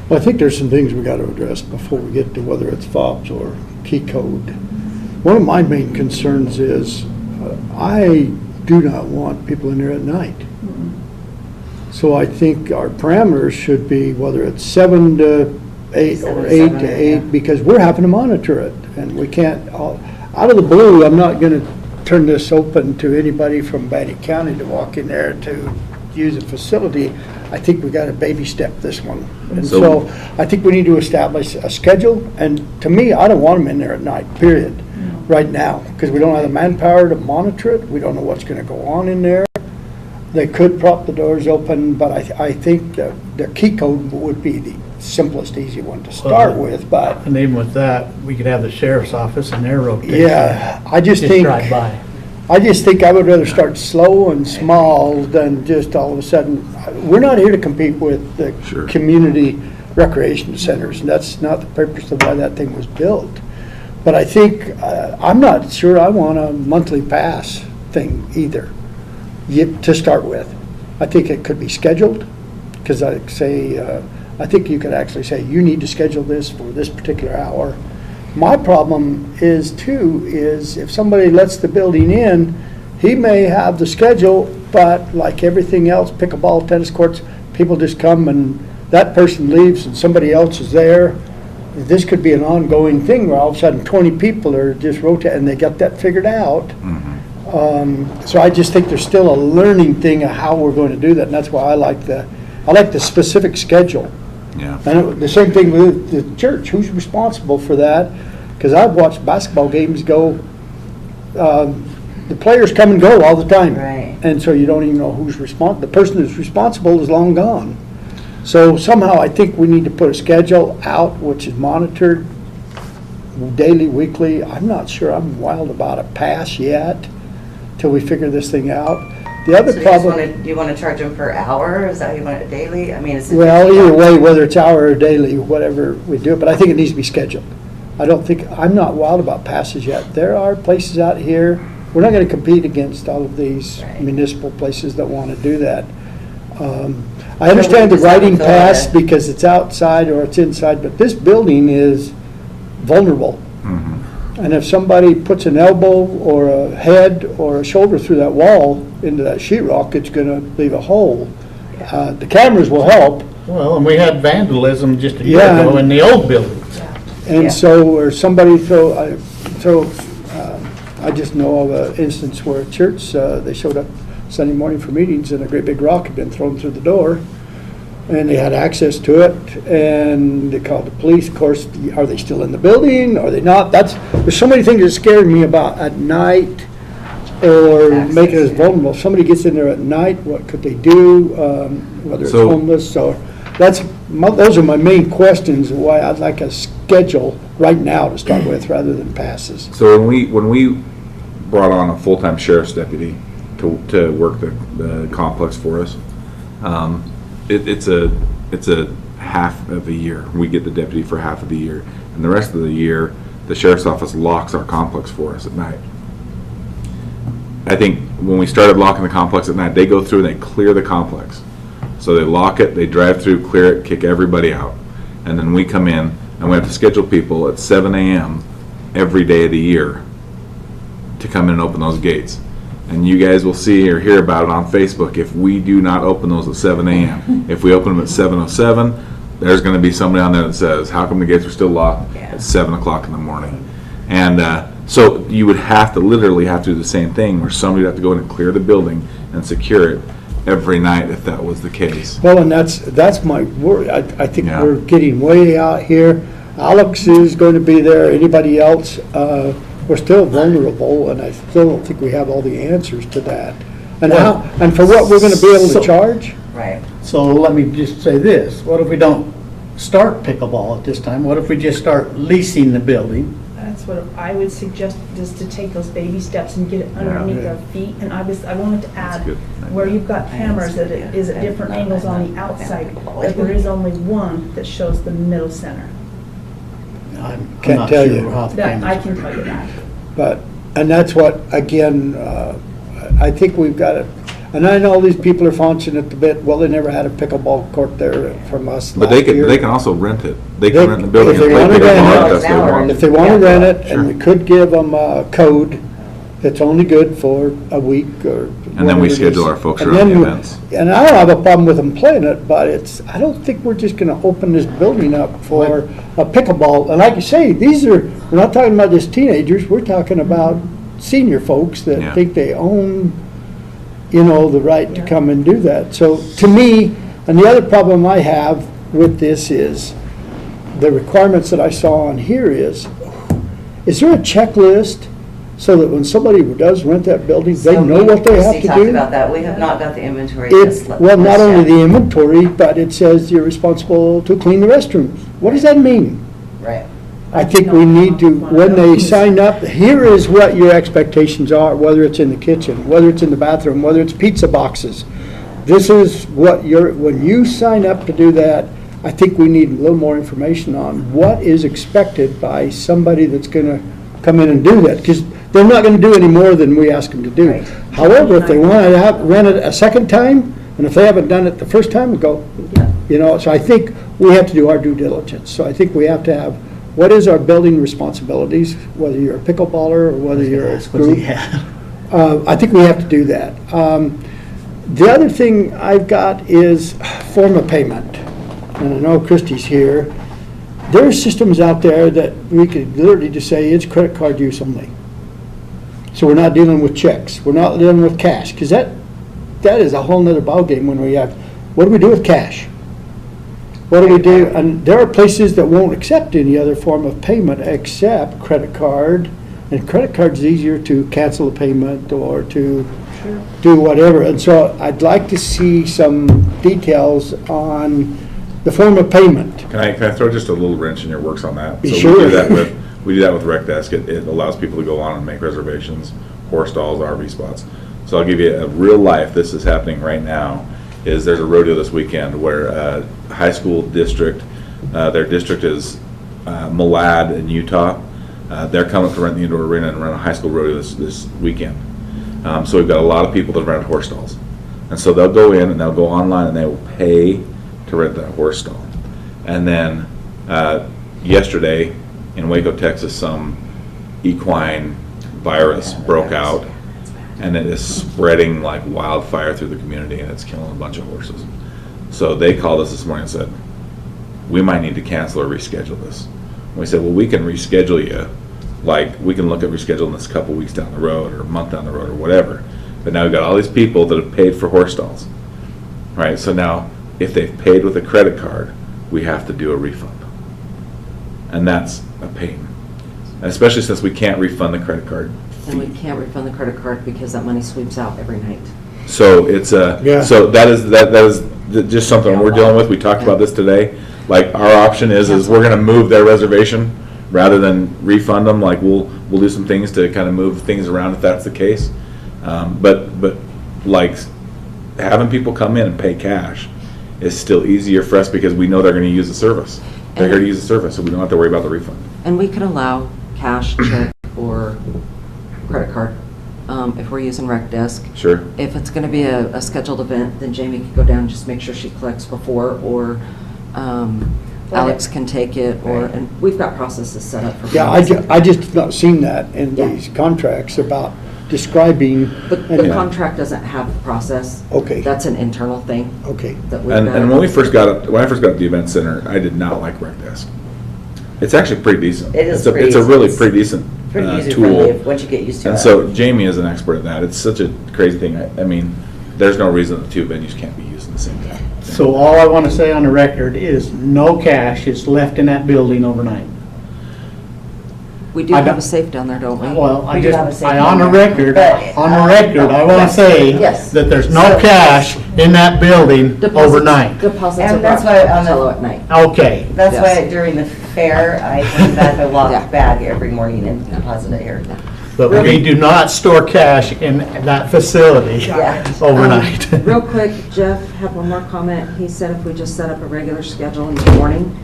Well, I think there's some things we got to address before we get to whether it's fobs or key code. One of my main concerns is, I do not want people in there at night. So I think our parameters should be whether it's 7 to 8 7 or to 8 7, to 8, yeah. because we're having to monitor it, and we can't, out of the blue, I'm not gonna turn this open to anybody from Bannock County to walk in there to use a facility. I think we gotta baby step this one. And So- so, I think we need to establish a schedule, and to me, I don't want them in there at night, period, right now, because we don't have the manpower to monitor it, we don't know what's gonna go on in there. They could prop the doors open, but I think the key code would be the simplest, easy one to start with, but, and even with that, we could have the sheriff's office and their rotation. yeah, I just Just think, drive by. I would rather start slow and small than just all of a sudden, we're not here to compete with the Sure. community recreation centers, and that's not the purpose of why that thing was built. But I think, I'm not sure I want a monthly pass thing either, yet, to start with. I think it could be scheduled, because I think you could actually say, you need to schedule this for this particular hour. My problem is if somebody lets the building in, he may have the schedule, but like everything else, pickleball, tennis courts, people just come and that person leaves and somebody else is there. This could be an ongoing thing where all of a sudden 20 people are just rotating, and they got that figured out. So I just think there's still a learning thing of how we're going to do that, and that's why I like the specific schedule. Yeah. And the same thing with the church, who's responsible for that? Because I've watched basketball games go, the players come and go all the time. Right. And so you don't even know who's responsible. The person who's responsible is long gone. So somehow I think we need to put a schedule out which is monitored daily, weekly. I'm not sure I'm wild about a pass yet till we figure this thing out. The other So you just problem. do you want to charge them per hour? Is that how you want it daily? I mean, it's. Well, either way, whether it's hour or daily, whatever we do, but I think it needs to be scheduled. I'm not wild about passes yet. There are places out here, we're not gonna compete against all of these Right. municipal places that wanna do that. I understand the we just haven't riding thought pass of- because it's outside or it's inside, but this building is vulnerable. And if somebody puts an elbow or a head or a shoulder through that wall into that sheetrock, it's gonna leave a hole. The cameras will help, Well, and we had vandalism just a year Yeah. ago in the old buildings. and Yeah. so, or somebody I just know of an instance where a church, they showed up Sunday morning for meetings and a great big rock had been thrown through the door. And they had access to it, and they called the police. Of course, are they still in the building? Are they not? There's so many things that scare me about at night or making us vulnerable. If somebody gets in there at night, what could they do? Whether it's So- homeless or, those are my main questions, why I'd like a schedule right now to start with, rather than passes. So when we brought on a full-time sheriff's deputy to work the complex for us, it's a half of the year. We get the deputy for half of the year, and the rest of the year, the sheriff's office locks our complex for us at night. I think when we started locking the complex at night, they go through and they clear the complex. So they lock it, they drive through, clear it, kick everybody out, and then we come in and we have to schedule people at 7 a.m. every day of the year to come in and open those gates. And you guys will see or hear about it on Facebook if we do not open those at 7 a.m. If we open them at 7:07, there's going to be somebody on there that says, how come the gates are still locked at 7 o'clock in the morning? And so you would literally have to do the same thing, where somebody would have to go in and clear the building and secure it every night if that was the case. Well, and that's my worry. I think Yeah. we're getting way out here. Alex is going to be there, anybody else, we're still vulnerable, and I still don't think we have all the answers to that. And for what we're gonna be able to charge? Right. So let me just say this, what if we don't start pickleball at this time? What if we just start leasing the building? That's what I would suggest, is to take those baby steps and get it underneath Yeah. our feet. And I wanted to add, good. where you've got cameras, that it is at different angles on the outside, that there is only one that shows the middle center. I'm Can't not tell sure you. how the That, I cameras can work. tell you that. But, and that's what, again, I think we've got it. And I know these people are faunching at the bit, well, they never had a pickleball court there from us But they last can, year. they can also rent it. They They- can rent the building if and they play wanna rent pickleball it, if that's what they want. If they want to rent it, Sure. and we could give them a code that's only good for a week or And then we whatever it schedule is. our folks And around the then events. And I don't have a problem with them playing it, but I don't think we're just gonna open this building up for a pickleball. And like you say, we're not talking about just teenagers, we're talking about senior folks Yeah. that think they own, the right to come and do that. So to me, and the other problem I have with this is, the requirements that I saw on here is there a checklist so that when somebody does rent that building, they So know what they have Christie to talked do? about that. We have not got the inventory. Well, not only the inventory, but it says you're responsible to clean the restrooms. What does that mean? Right. I think we need to, when they sign up, here is what your expectations are, whether it's in the kitchen, whether it's in the bathroom, whether it's pizza boxes. This is what when you sign up to do that, I think we need a little more information on what is expected by somebody that's gonna come in and do that, because they're not gonna do any more than we ask them to do. Right. However, if they wanna rent it a second time, and if they haven't done it the first time, we go, so I think we have to do our due diligence. So I think we have to have, what is our building responsibilities, whether you're a pickleballer or whether you're a That's what group? he had. I think we have to do that. The other thing I've got is form of payment. And I know Christie's here. There are systems out there that we could literally just say it's credit card use only. So we're not dealing with checks. We're not dealing with cash, because that is a whole nother ballgame when we have, what do we do with cash? What do we do? And there are places that won't accept any other form of payment except credit card. And credit card's easier to cancel a payment or to do whatever. And so I'd like to see some details on the form of payment. Can I throw just a little wrench in your works on that? Be So sure. we do that with Rec Desk. It allows people to go on and make reservations, horse stalls, RV spots. So I'll give you a real life, this is happening right now, is there's a rodeo this weekend where high school district, their district is Malad in Utah. They're coming to rent the indoor arena and run a high school rodeo this weekend. So we've got a lot of people that have rented horse stalls. And so they'll go in and they'll go online and they will pay to rent that horse stall. And then yesterday in Waco, Texas, some equine virus broke out, and it is spreading like wildfire through the community, and it's killing a bunch of horses. So they called us this morning and said, we might need to cancel or reschedule this. And we said, well, we can reschedule you. Like, we can look at rescheduling this a couple weeks down the road or a month down the road or whatever. But now we've got all these people that have paid for horse stalls, right? So now, if they've paid with a credit card, we have to do a refund. And that's a pain, especially since we can't refund the credit card And we fee. can't refund the credit card because that money sweeps out every night. So it's Yeah. so that is just something we're dealing with. We talked about this today. Like, our option is we're gonna move their reservation rather than refund them. Like, we'll do some things to kind of move things around if that's the case. But like, having people come in and pay cash is still easier for us because we know they're gonna use the service. They're gonna use the service, so we don't have to worry about the refund. And we could allow cash, check, or credit card if we're using Rec Desk. Sure. If it's going to be a scheduled event, then Jamie could go down and just make sure she collects before, or Alex can take it, and we've got processes set up for. Yeah, I just have not seen that in these contracts about describing. But the contract doesn't have the process. Okay. That's an internal thing Okay. that we've And got. when I first got up to the event center, I did not like Rec Desk. It's actually pretty decent. It is It's a really pretty pretty decent Pretty user tool. friendly once you get used to it. And so Jamie is an expert at that. It's such a crazy thing. I mean, there's no reason the two venues can't be used at the same time. So all I want to say on the record is no cash is left in that building overnight. We do I have don't- a safe down there, don't we? Well, We do have a safe on the number. record, But, I want to say yes. that there's no So- cash in that building Deposits- overnight. Deposits And are that's brought why to on the- Costello at night. Okay, That's Yes. why during the fair, I bring back a Yeah. locked bag every morning and deposit it here. but we do not store cash in that facility Yeah. overnight. Real quick, Jeff had one more comment. He said if we just set up a regular schedule in the morning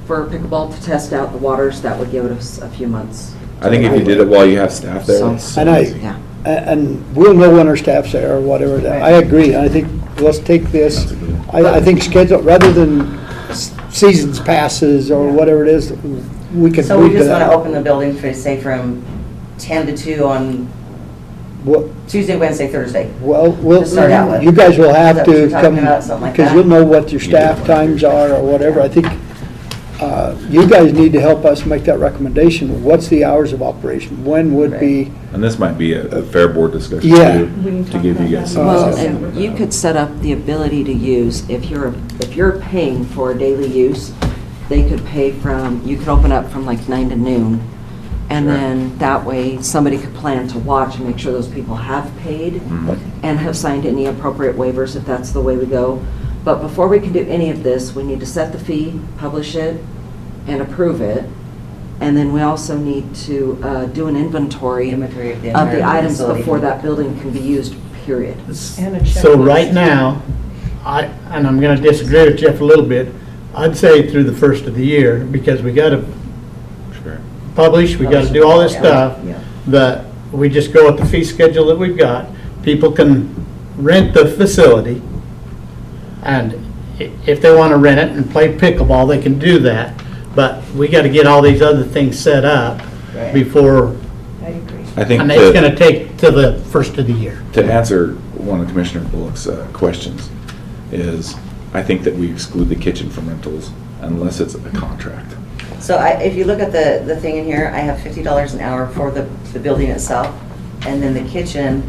for pickleball to test out the waters, that would give us a few months. I think if you did it while you have staff there, it's so And I- easy. Yeah. And we'll know when our staff's there or whatever. I agree. I think, let's take this, That's a good one. I think schedule, rather than seasons passes or whatever it is, we can So we move to just want to that. open the building for, say, from 10 to 2 on What- Tuesday, Wednesday, Thursday. Well, To start out with. you guys will have Is that what to you're talking come, about, something like because that? you'll know what your You staff do. times are or whatever. I think you guys need to help us make that recommendation. What's the hours of operation? When would be, And this might be a fair board discussion Yeah. too, We can to talk give you about guys that. some. Well, discussion. and you could set up the ability to use, if you're paying for daily use, they could pay from, you could open up from like 9 to noon. And Sure. then that way, somebody could plan to watch and make sure those people have paid Mhm. and have signed any appropriate waivers if that's the way we go. But before we can do any of this, we need to set the fee, publish it, and approve it. And then we also need to do an inventory Inventory of the of the entire items facility. before that building can be used, period. And a So checklist. right now, and I'm going to disagree with Jeff a little bit, I'd say through the first of the year, because we got to Sure. publish, we got to do all this stuff, Yeah. that we just go with the fee schedule that we've got. People can rent the facility, and if they want to rent it and play pickleball, they can do that. But we got to get all these other things set up Right. before, I agree. I think and it's going that, to take till the first of the year. to answer one of Commissioner Bullock's questions is, I think that we exclude the kitchen from rentals unless it's a contract. So if you look at the thing in here, I have $50 an hour for the building itself, and then the kitchen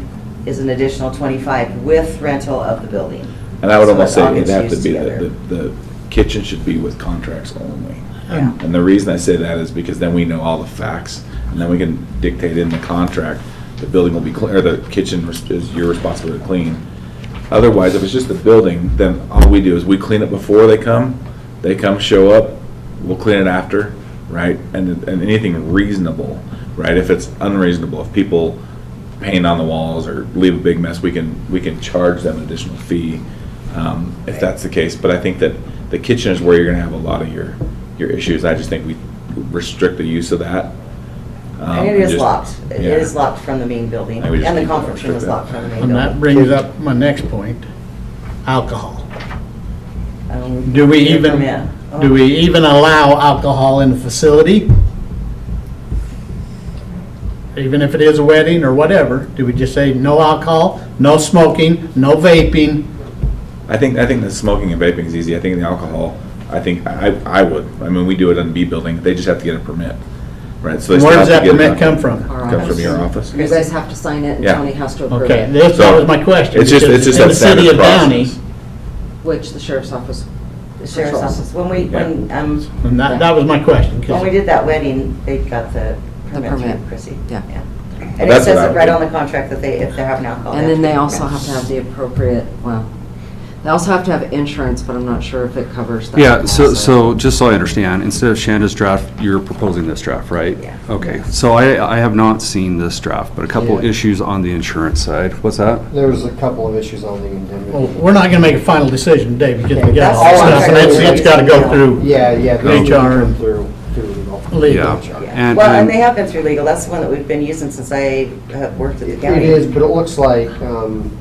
is an additional 25 with rental of the building. And I would So almost it all say it'd gets have to used be together. the kitchen should be with contracts only. Yeah. And the reason I say that is because then we know all the facts, and then we can dictate in the contract, the building will be clean, or the kitchen is your responsibility to clean. Otherwise, if it's just the building, then all we do is we clean it before they come, show up, we'll clean it after, right? And anything reasonable, right? If it's unreasonable, if people paint on the walls or leave a big mess, we can charge them an additional fee, if that's the case. But I think that the kitchen is where you're gonna have a lot of your issues. I just think restrict the use of that. And it is just- locked. It yeah. is locked from the main building. I would just And the keep it conference room is restricted. locked from the main And that building. brings up my next point, alcohol. Get a Do permit. we even allow alcohol in the facility? Even if it is a wedding or whatever, do we just say no alcohol, no smoking, no vaping? I think the smoking and vaping is easy. I think the alcohol, I would. I mean, we do it on B building. They just have to get a permit, right? So they still Where have does to that get permit a- come from? Our Comes from office. your office. You guys have to sign it and Yeah. Tony has to approve Okay, it, that So, was my question. It's just because that in the city standard of Downey, process. which the sheriff's office. The sheriff's office, when and that was my question. 'cause- when we did that wedding, they got the permit through permit. Chrissy. Yeah. And it That's says what I it would right do. on the contract that if they're having alcohol. And they then they to also get have to have the appropriate, well, they also have to have insurance, but I'm not sure if it covers that. Yeah, so also. just so I understand, instead of Shanda's draft, you're proposing this draft, right? Yeah. Okay, so I have not seen this draft, but a couple Yeah. issues on the insurance side. What's that? There was a couple of issues on the Well, indemnity. we're not gonna make a final decision today because we got That's all this all I'm stuff, and trying to it's do. gotta go through Yeah, yeah. those need to HR. come through legal. legal. Yeah. Yeah. And- Well, and and- they have been through legal. That's the one that we've been using since I have worked at the county. It is, but it looks like,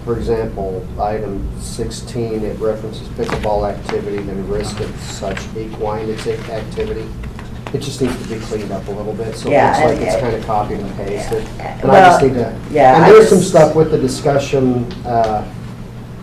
for example, item 16, it references pickleball activity, then risk of such equine activity. It just needs to be cleaned up a little bit, so it Yeah, looks like and- it's kind of copied and pasted. Yeah. And I just Well, need to, yeah, and I there's some just- stuff with the discussion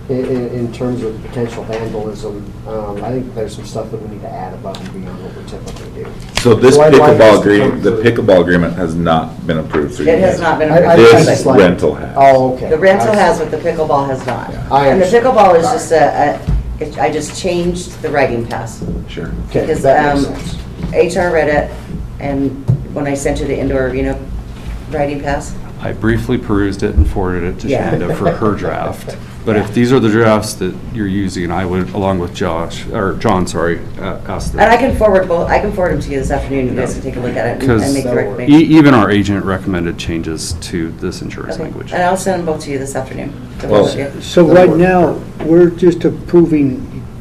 in terms of potential vandalism. I think there's some stuff that we need to add above and beyond what we typically do. So this So I'd like pickleball us to come agreement, the through. pickleball agreement has not been approved through you It has guys. not been I- I- approved. I This just like- rental has. Oh, okay. The rental I see. has, but the pickleball has not. I And the understand. pickleball is just I just changed the writing pass. Sure. Okay, Because that makes sense. HR read it, and when I sent you the indoor arena writing pass, I briefly perused it and forwarded it to Yeah. Shanda for her draft. But if these are the drafts that you're using, I would, along with Josh, or John, sorry, ask and I them. can forward both, I can forward them to you this afternoon, you guys can take a look at it and Because make the That recommendation. even our agent recommended changes to this insurance Okay. language. And I'll send them both to you this afternoon. to Well- look at. So right now, we're just approving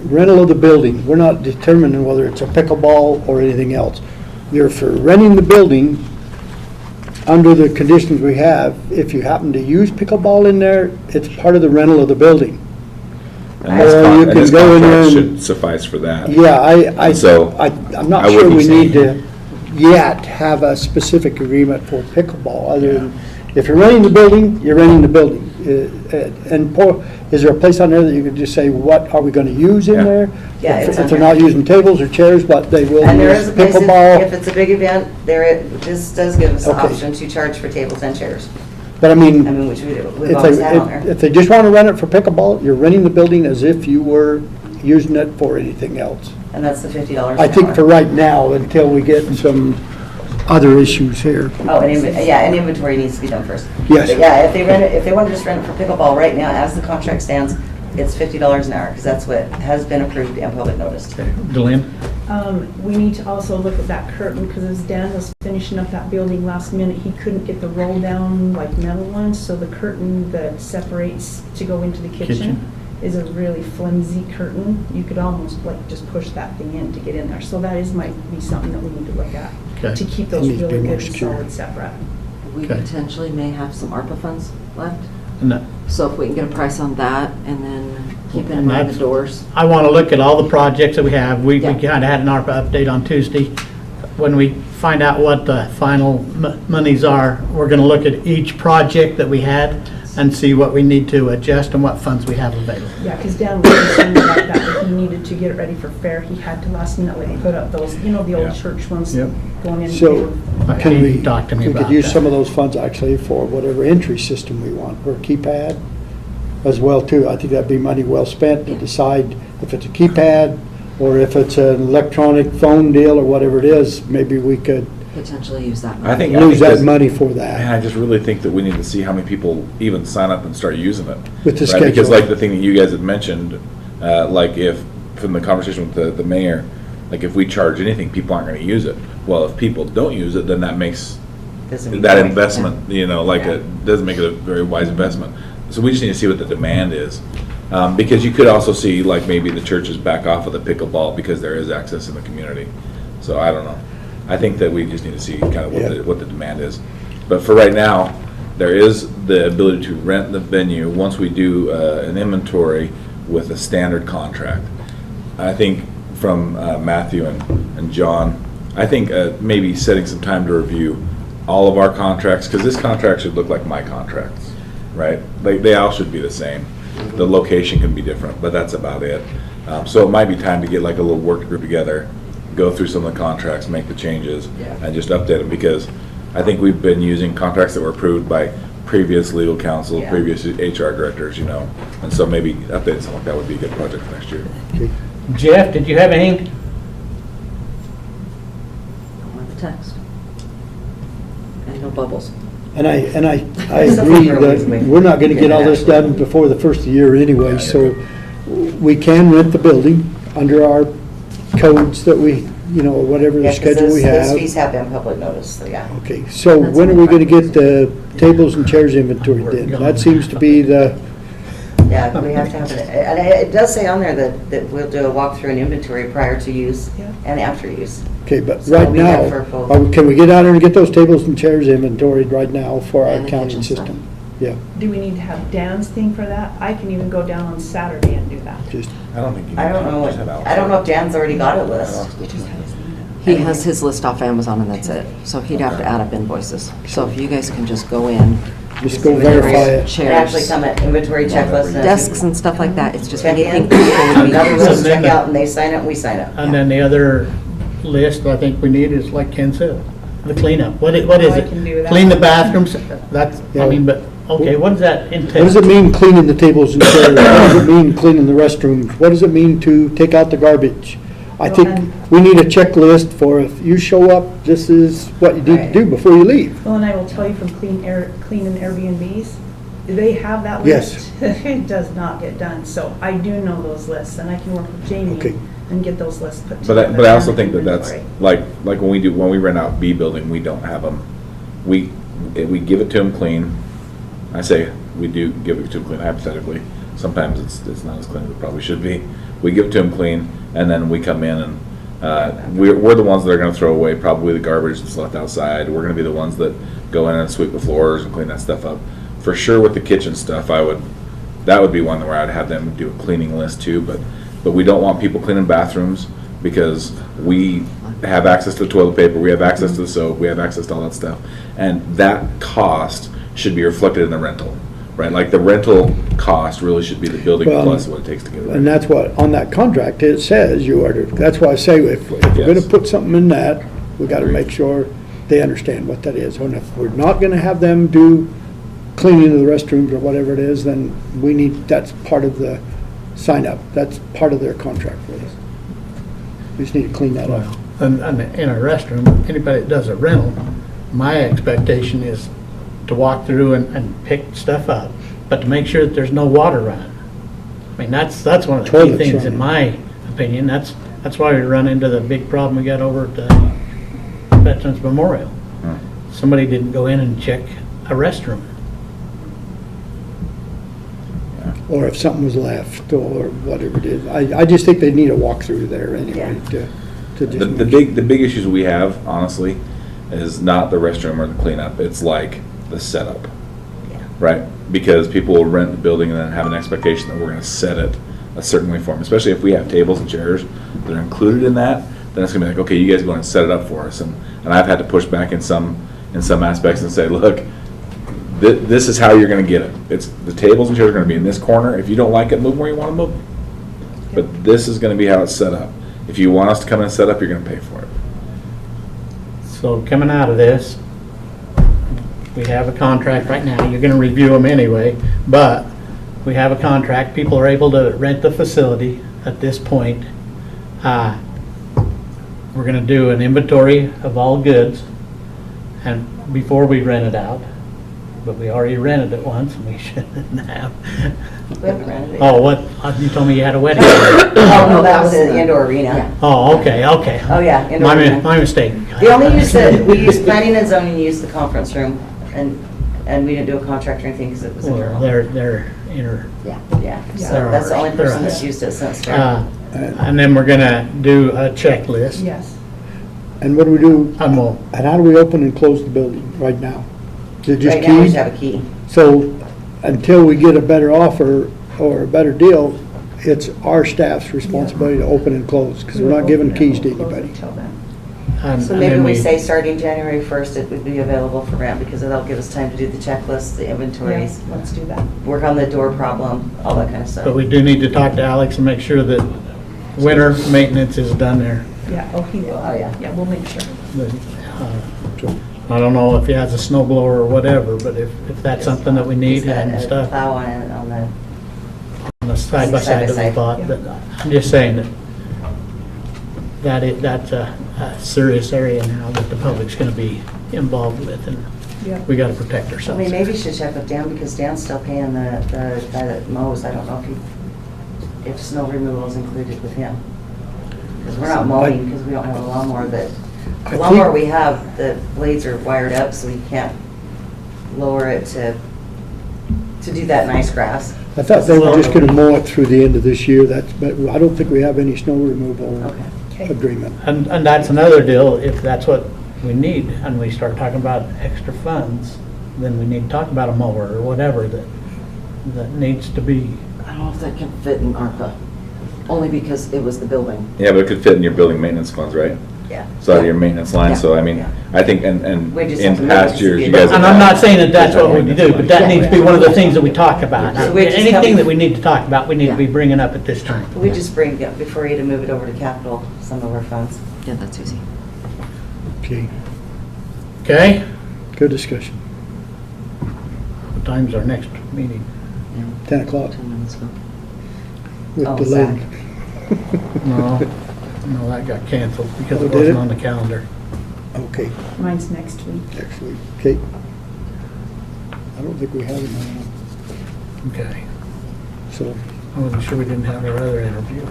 rental of the building. We're not determining whether it's a pickleball or anything else. You're for renting the building under the conditions we have. If you happen to use pickleball in there, it's part of the rental of the building. And this Or you and can this go in there contract and- should suffice for that. Yeah, So, I'm not I sure wouldn't we say- need to yet have a specific agreement for pickleball, other than, if you're renting the building, you're renting the building. And is there a place on there that you could just say, what are we gonna use in Yeah. there? Yeah, it's on If they're there. not using tables or chairs, but they will And there use is a place, if pickleball. it's a big event, this does give us the Okay. option to charge for tables and chairs. But I I mean, mean, which we do, we've if always had on there. if they just wanna rent it for pickleball, you're renting the building as if you were using it for anything else. And that's the $50 an I think hour. for right now, until we get some other issues here. Oh, and inventory needs to be done first. Yes. But yeah, if they rent it, if they want to just rent it for pickleball right now, as the contract stands, it's $50 an hour, because that's what has been approved and public noticed. Delenn? We need to also look at that curtain, because as Dan was finishing up that building last minute, he couldn't get the roll down like metal ones, so the curtain that separates to go into the Kitchen. kitchen is a really flimsy curtain. You could almost like just push that thing in to get in there. So that might be something that we need to look at, Okay. to keep It those needs to be really more good and secure. solid separate. We Okay. potentially may have some ARPA funds left, And that- so if we can get a price on that, and then keep in And mind that's- the doors. I want to look at all the projects that we have. We Yeah. kind of had an ARPA update on Tuesday. When we find out what the final monies are, we're going to look at each project that we had and see what we need to adjust and what funds we have available. Yeah, because Dan was concerned about that, that he needed to get it ready for fair. He had to last minute like put up those, the Yeah. old church ones Yep. going in. So, can He we, talked to me we about could use that. some of those funds actually for whatever entry system we want, or keypad as well too. I think that'd be money well spent to decide if it's a keypad or if it's an electronic phone deal or whatever it is, maybe we could Potentially use that. I think. lose that that's- money for Man, that. I just really think that we need to see how many people even sign up and start using it. With the right? Because schedule. like the thing that you guys had mentioned, like if, from the conversation with the mayor, like if we charge anything, people aren't gonna use it. Well, if people don't use it, then that makes Doesn't mean that right. investment, like Yeah. it doesn't make it a very wise investment. So we just need to see what the demand is. Because you could also see like maybe the churches back off of the pickleball because there is access in the community. So I don't know. I think that we just need to see kind of Yeah. what the demand is. But for right now, there is the ability to rent the venue once we do an inventory with a standard contract. I think from Matthew and John, I think maybe setting some time to review all of our contracts, because this contract should look like my contracts, right? They all should be the same. The location can be different, but that's about it. So it might be time to get like a little work group together, go through some of the contracts, make the changes, and just update them, because I think we've been using contracts that were approved by previous legal counsel, Yeah. previous HR directors, you know, and so maybe updating something like that would be a good project for next year. Jeff, did you have anything? Don't want the text. And no bubbles. And I There's agree something wrong with me. that we're not gonna get all this Actually. done before the first of the year anyway, Yeah, so we can rent the building under our codes that we, you know, whatever the Yeah, 'cause schedule we those fees have. have been public notice, so yeah. Okay, so That's when are we fine. gonna get the tables and chairs inventory then? That seems to be the, Yeah, we have to have it, and it does say on there that we'll do a walkthrough and inventory prior to use Yeah. and after use. okay, but So right we now, have for both. can we get out there and get those tables and chairs inventoried right now for our And the accounting kitchen stuff. system? Yeah, Do we need to have Dan's thing for that? I can even go down on Saturday and do that. just, I don't think you I don't know, just have Alex. I don't know if Dan's already got a list. He has his list off Amazon and that's it. So he'd have to add up invoices. So if you guys can just go in. just go verify it. It actually Chairs, come at inventory checklist. and desks and stuff like that, it's just check anything in, people would be another list, And then check the- out, and they sign it, and we sign it. And then the other list I think we need is like Ken said, the cleanup. What is Oh, I it? can do that. Clean the bathrooms, that's, Yeah. I mean, but, okay, what does that entail? What does it mean cleaning the tables and chairs? What does it mean cleaning the restrooms? What does it mean to take out the garbage? I Well, think and- we need a checklist for if you show up, this is what you need to do before you leave. Well, and I will tell you from cleaning Airbnbs, they have that Yes. list. It does not get done, so I do know those lists, and I can work with Okay. Jamie and get those lists put But together. but I also think that that's, Inventory. like when we rent out B building, we don't have them. We give it to them clean. I say we do give it to them clean hypothetically. Sometimes it's not as clean as it probably should be. We give it to them clean, and then we come in and, we're the ones that are gonna throw away probably the garbage that's left outside. We're gonna be the ones that go in and sweep the floors and clean that stuff up. For sure with the kitchen stuff, that would be one where I'd have them do a cleaning list too, but we don't want people cleaning bathrooms because we have access to the toilet paper, we have access to the soap, we have access to all that stuff. And that cost should be reflected in the rental, right? Like the rental cost really should be the building Well, plus what it takes to get it. And that's what, on that contract, it says you are to, that's why I say if we're gonna Yes. put something in that, we gotta Agreed. make sure they understand what that is. And if we're not gonna have them do cleaning of the restrooms or whatever it is, then we need, that's part of the sign up. That's part of their contract with us. We just need to clean that up. Well, and in a restroom, anybody that does a rental, my expectation is to walk through and pick stuff up, but to make sure that there's no water running. I mean, that's one of the key Toilets things, running. in my opinion. That's why we run into the big problem we got over at the Veterans Memorial. Somebody didn't go in and check a restroom. Or if something was left, or whatever it is. I just think they need a walkthrough there anyway, to just. The big issues we have, honestly, is not the restroom or the cleanup, it's like the setup. Right? Because people will rent the building and then have an expectation that we're gonna set it a certain way for them, especially if we have tables and chairs that are included in that, then it's gonna be like, okay, you guys go and set it up for us. And I've had to push back in some aspects and say, look, this is how you're gonna get it. It's, the tables and chairs are gonna be in this corner. If you don't like it, move where you wanna move. But this is gonna be how it's set up. If you want us to come in and set up, you're gonna pay for it. So coming out of this, we have a contract right now, you're gonna review them anyway, but we have a contract, people are able to rent the facility at this point. We're gonna do an inventory of all goods, and before we rent it out, but we already rented it once, and we shouldn't have. We haven't rented it. Oh, what, you told me you had a wedding. Oh, no, that was the indoor arena. Oh, okay. Oh, yeah, indoor My arena. my mistake. The only use that, we used planning and zoning, used the conference room, and we didn't do a contract or anything because it was Well, internal. they're inner. Yeah, so They're that's the only ours. They're person that's ours. used it since. Started. And then we're gonna do a checklist. Yes. And what do we do, I'm all, and how do we open and close the building right now? Is it just Right now, we keys? just have a key. So until we get a better offer or a better deal, it's our staff's responsibility to open and close, because we're not giving keys to anybody. Until then. So maybe we say starting January 1st, it would be available for rent, because that'll give us time to do the checklists, the inventories, Yes, let's do that. work on the door problem, all that kind of stuff. but we do need to talk to Alex and make sure that winter maintenance is done there. Yeah, oh, he will. Oh, yeah. Yeah, we'll make sure. I don't know if he has a snow blower or whatever, but if that's something that we need He's got and a stuff plow on it, on the, on the side by side that we Side-by-side. bought, but I'm just saying that's a serious area now that the public's gonna be involved with, and Yeah. we gotta protect I ourselves. mean, maybe you should check with Dan, because Dan's still paying the guy that mows. I don't know if snow removal is included with him. Because we're not mowing, because we don't have a lawnmower that, I the lawnmower think- we have, the blades are wired up, so we can't lower it to do that nice grass. I thought they were just gonna mow it through the end of this year, but I don't think we have any snow removal Okay. agreement. And that's another deal, if that's what we need, and we start talking about extra funds, then we need to talk about a mower or whatever that needs to be. I don't know if that can fit in ARPA, only because it was the building. Yeah, but it could fit in your building maintenance funds, right? Yeah. So out of your maintenance line, so I mean, Yeah. I think, and We just in have to make past it years, you be- guys have. And I'm not had- saying that that's what we do, but that needs to be one of the things that we talk about. So we just have- Anything that we need to talk about, we need to be bringing up at this time. We just bring, before you to move it over to capital, some of our funds. Yeah, that's easy. Okay, Okay? good discussion. What time's our next meeting? 10 o'clock 10 minutes ago. with Oh, the Zach. lady. No, that got canceled because Oh, it did wasn't it? on the calendar. Okay, Mine's next week. next week. Okay. I don't think we have another one, Okay. so. I wasn't sure we didn't have our other interview.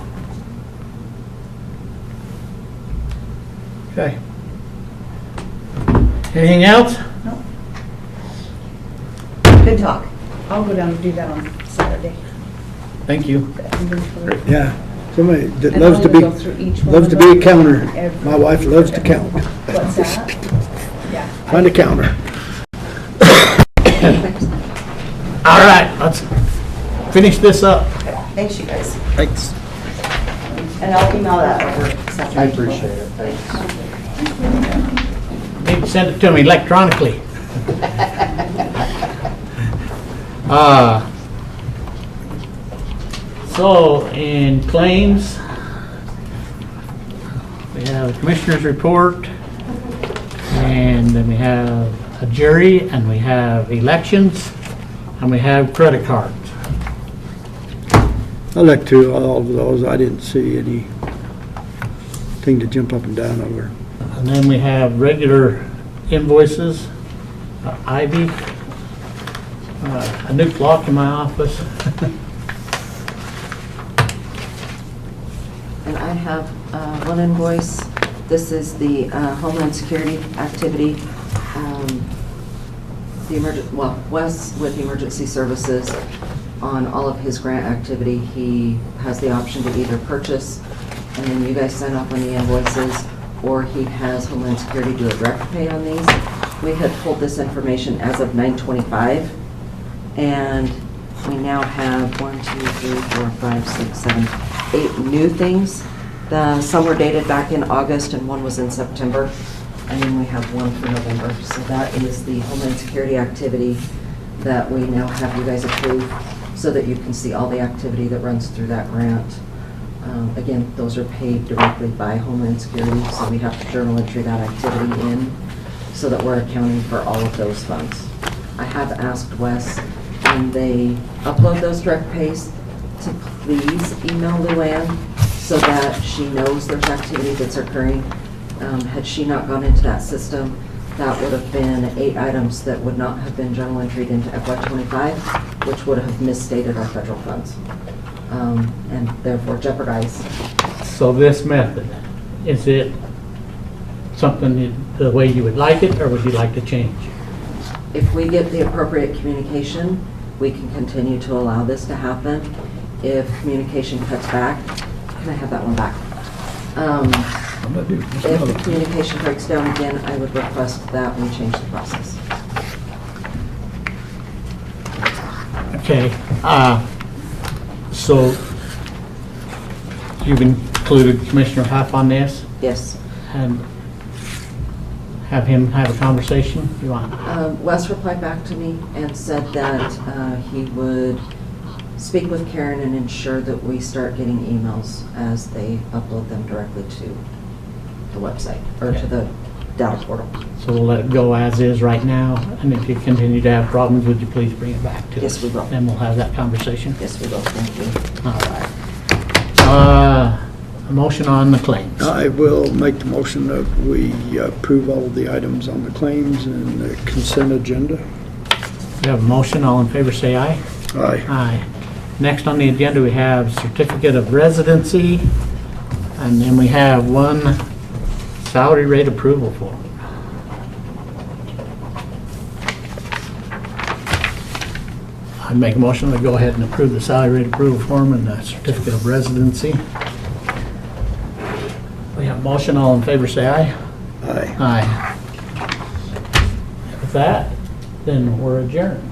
Okay. Anything else? No, Good talk. I'll go down and do that on Saturday. Thank you. the inventory. Yeah, somebody that And loves I'm to gonna be, go through each one loves of to be a them. counter. Every- My wife loves to count. What's that? Yeah. Find a counter. All right, let's finish this up. Thanks, you guys. Thanks. And I'll email that over this afternoon. I appreciate it, thanks. Need to send it to me electronically. So in claims, we have a commissioner's report, and then we have a jury, and we have elections, and we have credit cards. I looked through all of those. I didn't see anything to jump up and down over. And then we have regular invoices, Ivy, a new clock in my office. And I have one invoice. This is the Homeland Security activity. Wes with Emergency Services, on all of his grant activity, he has the option to either purchase, and then you guys sign off on the invoices, or he has Homeland Security do a direct pay on these. We had pulled this information as of 9/25, and we now have 1, 2, 3, 4, 5, 6, 7, 8 new things. Some were dated back in August and one was in September, and then we have one for November. So that is the Homeland Security activity that we now have you guys approve, so that you can see all the activity that runs through that grant. Again, those are paid directly by Homeland Security, so we have to journal entry that activity in, so that we're accounting for all of those funds. I have asked Wes, when they upload those direct pays, to please email Luann, so that she knows there's activity that's occurring. Had she not gone into that system, that would have been 8 items that would not have been journal entered into FY25, which would have misstated our federal funds, and therefore jeopardized. So this method, is it something the way you would like it, or would you like to change? If we get the appropriate communication, we can continue to allow this to happen. If communication cuts back, can I have that one back? If the communication breaks down again, I would request that we change the process. Okay, so you've included Commissioner Huff on this Yes. and have him have a conversation? You want? Wes replied back to me and said that he would speak with Karen and ensure that we start getting emails as they upload them directly to the website, or to the data portal. So we'll let it go as is right now, and if you continue to have problems, would you please bring it back to us? Yes, we will. Then we'll have that conversation. Yes, we will, thank you. All right. A motion on the claims. I will make the motion that we approve all of the items on the claims and the consent agenda. We have a motion, all in favor say aye. Aye. Aye. Next on the agenda, we have certificate of residency, and then we have one salary rate approval form. I make a motion to go ahead and approve the salary rate approval form and the certificate of residency. We have a motion, all in favor say aye. Aye. Aye. With that, then we're adjourned.